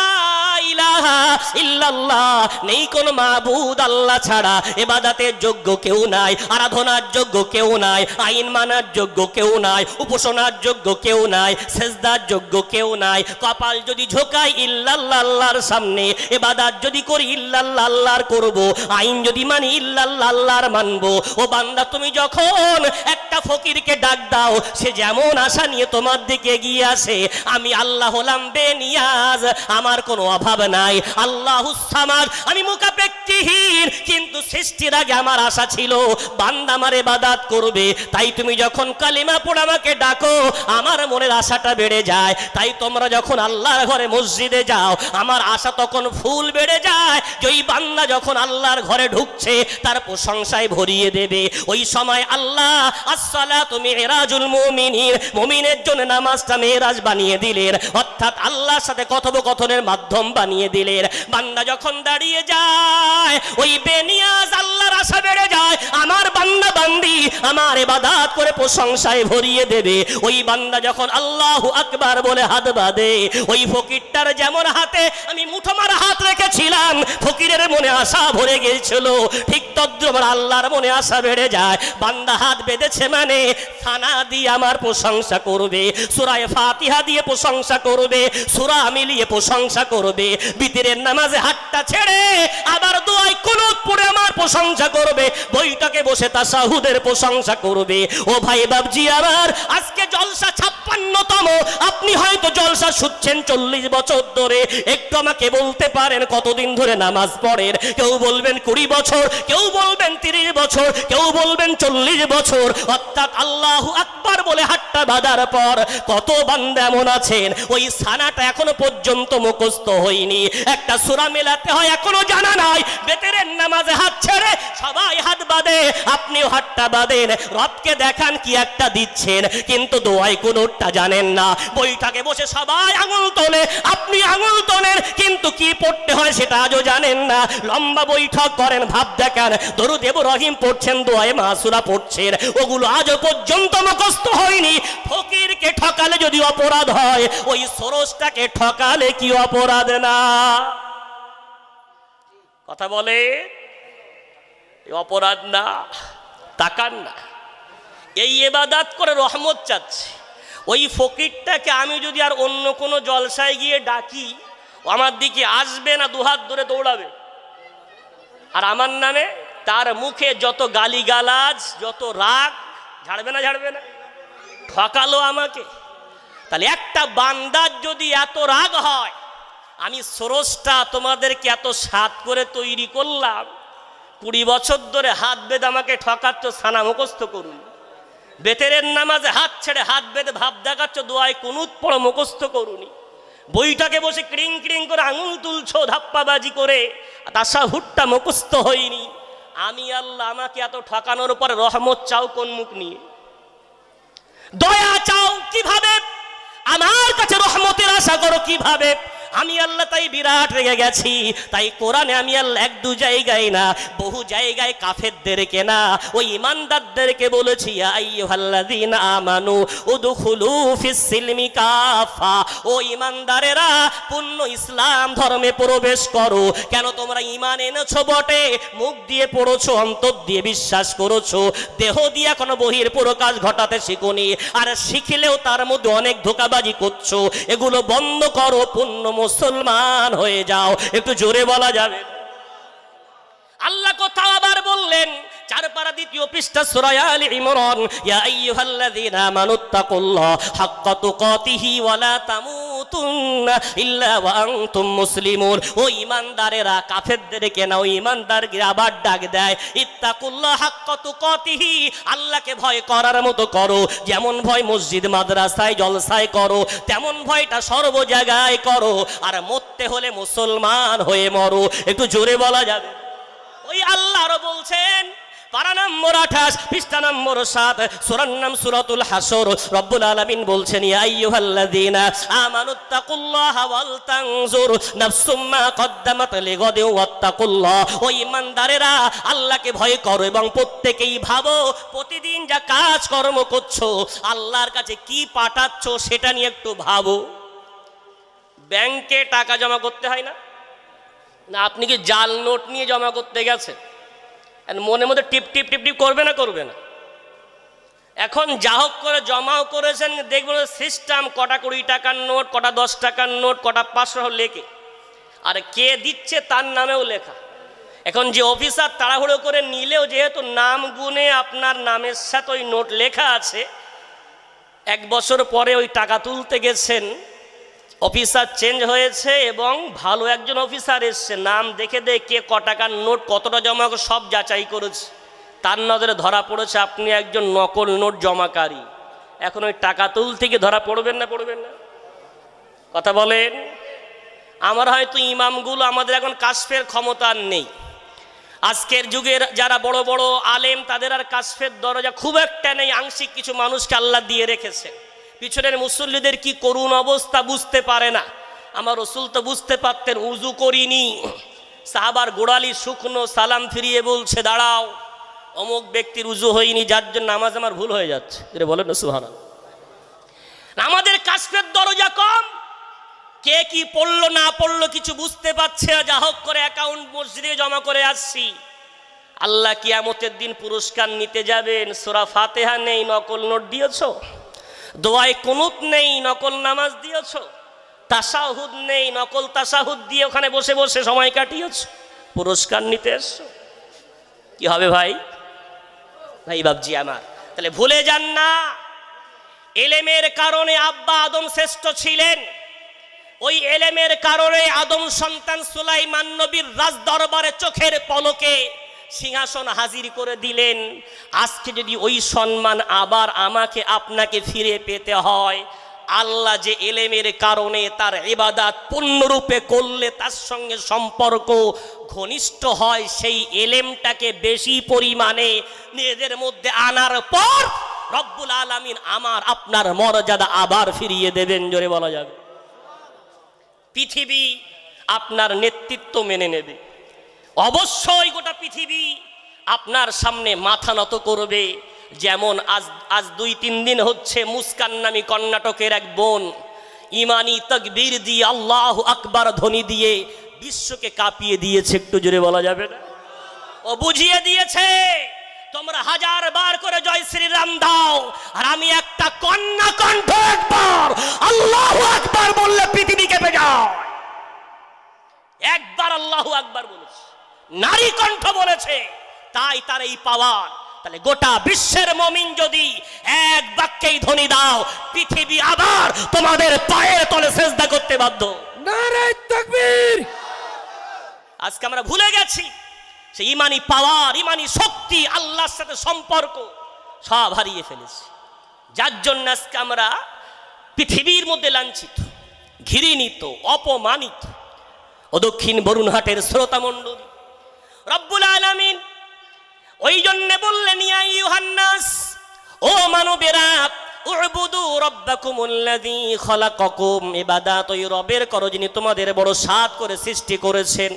[SPEAKER 1] ইলাহা ইল্লাল্লাহ, নেই কোনো মাবুদ আল্লাহ ছাড়া, ইবাদতের যোগ্য কেউ নাই, আরাধনার যোগ্য কেউ নাই, আইন মানার যোগ্য কেউ নাই, উপাসনার যোগ্য কেউ নাই, সেজদার যোগ্য কেউ নাই। কপাল যদি ঝোকাই ইল্লাল্লাহ আল্লাহর সামনে, ইবাদত যদি করি ইল্লাল্লাহ আল্লাহর করব, আইন যদি মানি ইল্লাল্লাহ আল্লাহর মানব। ও বান্দা, তুমি যখন একটা ফকিরকে ডাক দাও, সে যেমন আশা নিয়ে তোমার দিকে এগিয়ে আসে, আমি আল্লাহ হলাম বেনিয়াজ, আমার কোনো অভাব নাই। আল্লাহুস সামাদ, আমি মুখাপেক্ষিহীন, কিন্তু সৃষ্টির আগে আমার আশা ছিল বান্দা আমার ইবাদত করবে। তাই তুমি যখন কালিমা পড়ে আমাকে ডাকো, আমার মনের আশাটা বেড়ে যায়। তাই তোমরা যখন আল্লাহর ঘরে মসজিদে যাও, আমার আশা তখন ফুল বেড়ে যায় যে ওই বান্দা যখন আল্লাহর ঘরে ঢুকছে তার প্রশংসায় ভরিয়ে দেবে। ওই সময় আল্লাহ আসসালাতু মিরাজুল মুমিনিন, মুমিনের জন্য নামাজটা মেরাজ বানিয়ে দিলেন, অর্থাৎ আল্লাহর সাথে কথোপকথনের মাধ্যম বানিয়ে দিলেন। বান্দা যখন দাঁড়িয়ে যায়, ওই বেনিয়াজ আল্লাহর আশা বেড়ে যায়, আমার বান্দা বান্দি আমার ইবাদত করে প্রশংসায় ভরিয়ে দেবে। ওই বান্দা যখন আল্লাহু আকবার বলে হাত বাঁধে, ওই ফকিরটার যেমন হাতে আমি মুঠোমার হাত রেখেছিলাম, ফকিরের মনে আশা ভরে গিয়েছিল, ঠিক তদ্রুপ আল্লাহর মনে আশা বেড়ে যায়। বান্দা হাত বেঁধেছে মানে থানা দিয়ে আমার প্রশংসা করবে, সূরা ফাতিহা দিয়ে প্রশংসা করবে, সূরা মিলিয়ে প্রশংসা করবে, বিতরের নামাজে হাতটা ছেড়ে আবার দোয়ায় কুনুত পড়ে আমার প্রশংসা করবে, বৈঠকে বসে তাশাহুদের প্রশংসা করবে। ও ভাই বাবজি আমার, আজকে জলসা 56তম, আপনি হয়তো জলসা শুনছেন 40 বছর ধরে। একটু আমাকে বলতে পারেন কতদিন ধরে নামাজ পড়েন? কেউ বলবেন 20 বছর, কেউ বলবেন 30 বছর, কেউ বলবেন 40 বছর। অর্থাৎ আল্লাহু আকবার বলে হাতটা বাঁধার পর কত বান্দা এমন আছেন ওই সানাটা এখনো পর্যন্ত মুখস্থ হয়নি, একটা সূরা মেলাতে হয় এখনো জানা নাই। বেতেরের নামাজে হাত ছেড়ে সবাই হাত বাঁধে, আপনিও হাতটা বাঁধেন, রবকে দেখান কি একটা দিচ্ছেন, কিন্তু দোয়ায় কোনোটা জানেন না। বৈঠকে বসে সবাই আঙুল তোলে, আপনি আঙুল তোলেন, কিন্তু কি পড়তে হয় সেটা আজও জানেন না। লম্বা বৈঠক করেন, ভাব দেখান, দরুদ ইব্রাহিম পড়ছেন, দোয়ায়ে মাসুরা পড়ছেন, ওগুলো আজও পর্যন্ত মুখস্থ হয়নি। ফকিরকে ঠকালে যদি অপরাধ হয়, ওই সরোজটাকে ঠকালে কি অপরাধ না? কথা বলে অপরাধ না? তাকান না, এই ইবাদত করে রহমত চাচ্ছে। ওই ফকিরটাকে আমি যদি আর অন্য কোনো জলসায় গিয়ে ডাকি, আমার দিকে আসবে না, দুহাত ধরে দৌড়াবে, আর আমার নামে তার মুখে যত গালিগালাজ, যত রাগ, ঝাড়বে না? ঝাড়বে না? ঠকালো আমাকে। তাহলে একটা বান্দার যদি এত রাগ হয়, আমি সরোজটা তোমাদেরকে এত স্বাদ করে তৈরি করলাম, 20 বছর ধরে হাত বেঁধে আমাকে ঠকাচ্ছ, সানা মুখস্থ করুন। বেতেরের নামাজে হাত ছেড়ে হাত বেঁধে ভাব দেখাচ্ছ, দোয়ায় কুনুত পড়ো, মুখস্থ করুনি। বইটাকে বসে ক্রিং ক্রিং করে আঙুল তুলছো ধাপ্পাবাজি করে, তাশাহুদটা মুখস্থ হয়নি। আমি আল্লাহ আমাকে এত ঠকানোর পরে রহমত চাও কোন মুখ নিয়ে? দয়া চাও কিভাবে? আমার কাছে রহমতের আশা করো কিভাবে? আমি আল্লাহ তাই বিরাট রেগে গেছি। তাই কোরআনে আমি আল্লাহ 1-2 জায়গায় না, বহু জায়গায় কাফেরদেরকে না, ওই ইমানদারদেরকে বলেছি, ইয়া আইয়ুহাল্লাযীনা আমানু উদখুলু ফিস সিলমি কাফা, ও ইমানদারেরা পূর্ণ ইসলাম ধর্মে প্রবেশ করো। কেন? তোমরা ঈমান এনেছো বটে, মুখ দিয়ে পড়েছো, অন্তর দিয়ে বিশ্বাস করেছো, দেহ দিয়ে এখনো বহির প্রকাশ ঘটাতে শিখোনি, আর শিখলেও তার মধ্যে অনেক ধোঁকাবাজি করছো। এগুলো বন্ধ করো, পূর্ণ মুসলমান হয়ে যাও। একটু জোরে বলা যাবে? আল্লাহ কোথাও আবার বললেন, 4 পারা 2 পৃষ্ঠা সূরা আলে ইমরান, ইয়া আইয়ুহাল্লাযীনা আমানুত্তাকুল্লাহ হাক্কা তুকাতিহি ওয়া লা তামুতুন্না ইল্লা ওয়া আনতুম মুসলিমুন। ও ঈমানদারেরা, কাফেরদেরকে না, ওই ঈমানদারকে আবার ডাক দেয়, ইত্তাকুল্লাহ হাক্কা তুকাতিহি, আল্লাহকে ভয় করার মতো করো। যেমন ভয় মসজিদ মাদ্রাসায় জলসায় করো, তেমন ভয়টা সর্ব জায়গায় করো। আর মরতে হলে মুসলমান হয়ে মরো। একটু জোরে বলা যাবে? ওই আল্লাহ আরো বলছেন, পারা নম্বর 28 পৃষ্ঠা নম্বর 7, সূরার নাম সূরাতুল হাসর। রব্বুল আলামিন বলছেন, ইয়া আইয়ুহাল্লাযীনা আমানুত্তাকুল্লাহা ওয়াল তানজুর নাফসুম মা কদ্দামাত লিগাদিন ওয়াত্তাকুল্লাহ। ও ঈমানদারেরা, আল্লাহকে ভয় করো এবং প্রত্যেকেই ভাবো প্রতিদিন যা কাজ কর্ম করছো, আল্লাহর কাছে কি পাঠাচ্ছ সেটা নিয়ে একটু ভাবো। ব্যাংকে টাকা জমা করতে হয় না? না আপনি কি জাল নোট নিয়ে জমা করতে গেছেন? মনের মধ্যে টিপ টিপ টিপ টিপ করবে না করবে না? এখন যা হোক করে জমাও করেছেন, দেখবেন সিস্টেম কটা 20 টাকার নোট, কটা 10 টাকার নোট, কটা 500 লেখে, আর কে দিচ্ছে তার নামেও লেখা। এখন যে অফিসার তাড়াহুড়ো করে নিলেও যেহেতু নাম গুনে আপনার নামের সাথে ওই নোট লেখা আছে, 1 বছর পরে ওই টাকা তুলতে গেছেন, অফিসার চেঞ্জ হয়েছে এবং ভালো একজন অফিসার এসছে, নাম দেখে কে ক টাকার নোট কতটা জমা সব যাচাই করেছে, তার নজরে ধরা পড়েছে আপনি একজন নকল নোট জমাকারী। এখন ওই টাকা তুলতে গিয়ে ধরা পড়বেন না পড়বেন না? কথা বলেন। আমার হয়তো ইমামগুলো আমাদের এখন কাশফের ক্ষমতা আর নেই। আজকের যুগের যারা বড় বড় আলেম তাদের আর কাশফের দরজা খুব একটা নেই, আংশিক কিছু মানুষকে আল্লাহ দিয়ে রেখেছে। পিছনের মুসল্লিদের কি করুণ অবস্থা বুঝতে পারে না। আমার রসুল তো বুঝতে পারতেন, উজু করিনি, সাহাবার গোড়ালি শুকনো, সালাম ফিরিয়ে বলছে দাঁড়াও, অমুক ব্যক্তির উজু হয়নি, যার জন্য নামাজ আমার ভুল হয়ে যাচ্ছে। এটা বলেন না সুবহানাল্লাহ। আমাদের কাশফের দরজা কম, কে কি পড়লো না পড়লো কিছু বুঝতে পারছে না, যা হোক করে অ্যাকাউন্ট মসজিদে জমা করে আসছি। আল্লাহ কিয়ামতের দিন পুরস্কার নিতে যাবেন। সূরা ফাতিহা নেই, নকল নোট দিয়েছো। দোয়ায় কুনুত নেই, নকল নামাজ দিয়েছো। তাশাহুদ নেই, নকল তাশাহুদ দিয়ে ওখানে বসে বসে সময় কাটিয়েছো। পুরস্কার নিতে এসছো, কি হবে ভাই? ভাই বাবজি আমার, তাহলে ভুলে যান না, এলেমের কারণে আব্বা আদম শ্রেষ্ঠ ছিলেন। ওই এলেমের কারণে আদম সন্তান সুলাইমান নবীর রাজ দরবারে চোখের পলকে সিংহাসন হাজির করে দিলেন। আজকে যদি ওই সম্মান আবার আমাকে আপনাকে ফিরে পেতে হয়, আল্লাহ যে এলেমের কারণে তার ইবাদত পূর্ণরূপে করলে তার সঙ্গে সম্পর্ক ঘনিষ্ঠ হয়, সেই এলেমটাকে বেশি পরিমাণে নিজেদের মধ্যে আনার পর রব্বুল আলামিন আমার আপনার মর্যাদা আবার ফিরিয়ে দেবেন। জোরে বলা যাবে। পৃথিবী আপনার নেতৃত্ব মেনে নেবে, অবশ্যই গোটা পৃথিবী আপনার সামনে মাথা নত করবে। যেমন আজ 2-3 দিন হচ্ছে মুস্কান নামী কর্ণাটকের এক বোন ইমানি তাকবীর দিয়ে আল্লাহু আকবার ধ্বনি দিয়ে বিশ্বকে কাঁপিয়ে দিয়েছে। একটু জোরে বলা যাবে না? ও বুঝিয়ে দিয়েছে তোমরা 1000 বার করে জয় শ্রীরাম দাও, আর আমি একটা কন্যা কণ্ঠ একবার আল্লাহু আকবার বললে পৃথিবী কেঁপে যায়। একবার আল্লাহু আকবার বলেছে, নারী কণ্ঠ বলেছে, তাই তার এই পাওয়ার। তাহলে গোটা বিশ্বের মুমিন যদি এক বাক্যেই ধ্বনি দাও, পৃথিবী আবার তোমাদের পায়ের তলে সিজদা করতে বাধ্য।
[SPEAKER 2] নারে তাকবীর।
[SPEAKER 1] আজকে আমরা ভুলে গেছি সেই ইমানি পাওয়ার, ইমানি শক্তি, আল্লাহর সাথে সম্পর্ক সব হারিয়ে ফেলেছি। যার জন্য আজকে আমরা পৃথিবীর মধ্যে লাঞ্ছিত, ঘৃণিত, অপমানিত। ও দক্ষিণ বরুণহাটের শ্রোতা মণ্ডলী, রব্বুল আলামিন ওই জন্য বললেন ইয়া আইয়ুহান নাস, ও মানবেরা, উবুদু রাব্বাকুমুল্লাযী খালাকাকুম, ইবাদত ওই রবের করো যিনি তোমাদের বড় সাধ করে সৃষ্টি করেছেন।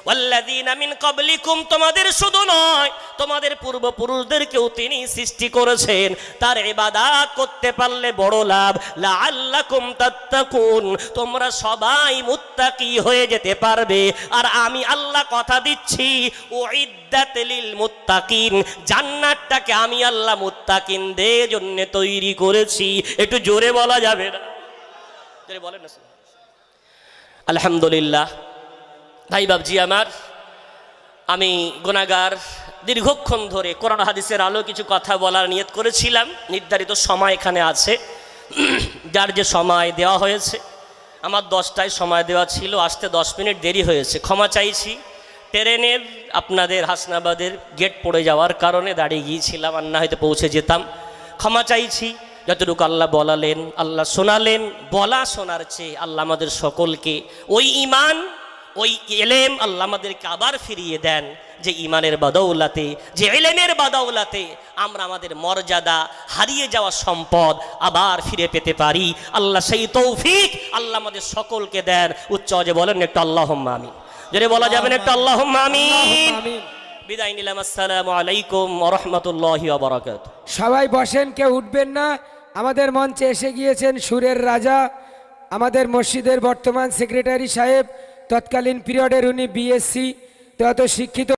[SPEAKER 1] ওয়াল্লাযীনা মিন ক্বাবলিকুম, তোমাদের শুধু নয় তোমাদের পূর্বপুরুষদেরকেও তিনি সৃষ্টি করেছেন। তার ইবাদত করতে পারলে বড় লাভ। লাআল্লাকুম তাত্তাকুন, তোমরা সবাই মুত্তাকি হয়ে যেতে পারবে। আর আমি আল্লাহ কথা দিচ্ছি, উইদ্দাত লিল মুত্তাকিন, জান্নাতটাকে আমি আল্লাহ মুত্তাকিনদের জন্য তৈরি করেছি। একটু জোরে বলা যাবে না? জোরে বলেন না। আলহামদুলিল্লাহ। ভাই বাবজি আমার, আমি গুনাহগার, দীর্ঘক্ষণ ধরে কোরআন হাদিসের আলো কিছু কথা বলার নিয়ত করেছিলাম। নির্ধারিত সময় এখানে আছে, যার যে সময় দেওয়া হয়েছে, আমার 10টায় সময় দেওয়া ছিল, আসতে 10 মিনিট দেরি হয়েছে। ক্ষমা চাইছি, ট্রেনের আপনাদের হাসনাবাদের গেট পড়ে যাওয়ার কারণে দাঁড়িয়ে গিয়েছিলাম, আর না হয়তো পৌঁছে যেতাম। ক্ষমা চাইছি। যতটুকু আল্লাহ বলালেন, আল্লাহ শোনালেন, বলা শোনার চেয়ে আল্লাহ আমাদের সকলকে ওই ঈমান, ওই এলেম আল্লাহ আমাদেরকে আবার ফিরিয়ে দেন, যে ঈমানের বাদৌলাতে, যে এলেমের বাদৌলাতে আমরা আমাদের মর্যাদা, হারিয়ে যাওয়া সম্পদ আবার ফিরে পেতে পারি। আল্লাহ সেই তৌফিক আল্লাহ আমাদের সকলকে দেন। উচ্চ আওয়াজে বলেন একটু আল্লাহুম্মা আমিন। যদি বলা যাবেন একটু আল্লাহুম্মা আমিন। বিদায় নিলাম। আসসালামু আলাইকুম ওয়া রাহমাতুল্লাহি ওয়া বারাকাতুহু।
[SPEAKER 2] সবাই বসেন, কেউ উঠবেন না। আমাদের মঞ্চে এসে গিয়েছেন সুরের রাজা, আমাদের মসজিদের বর্তমান সেক্রেটারি সাহেব তৎকালীন পিরিয়ডের উনি বিএসসি তো এত শিক্ষিত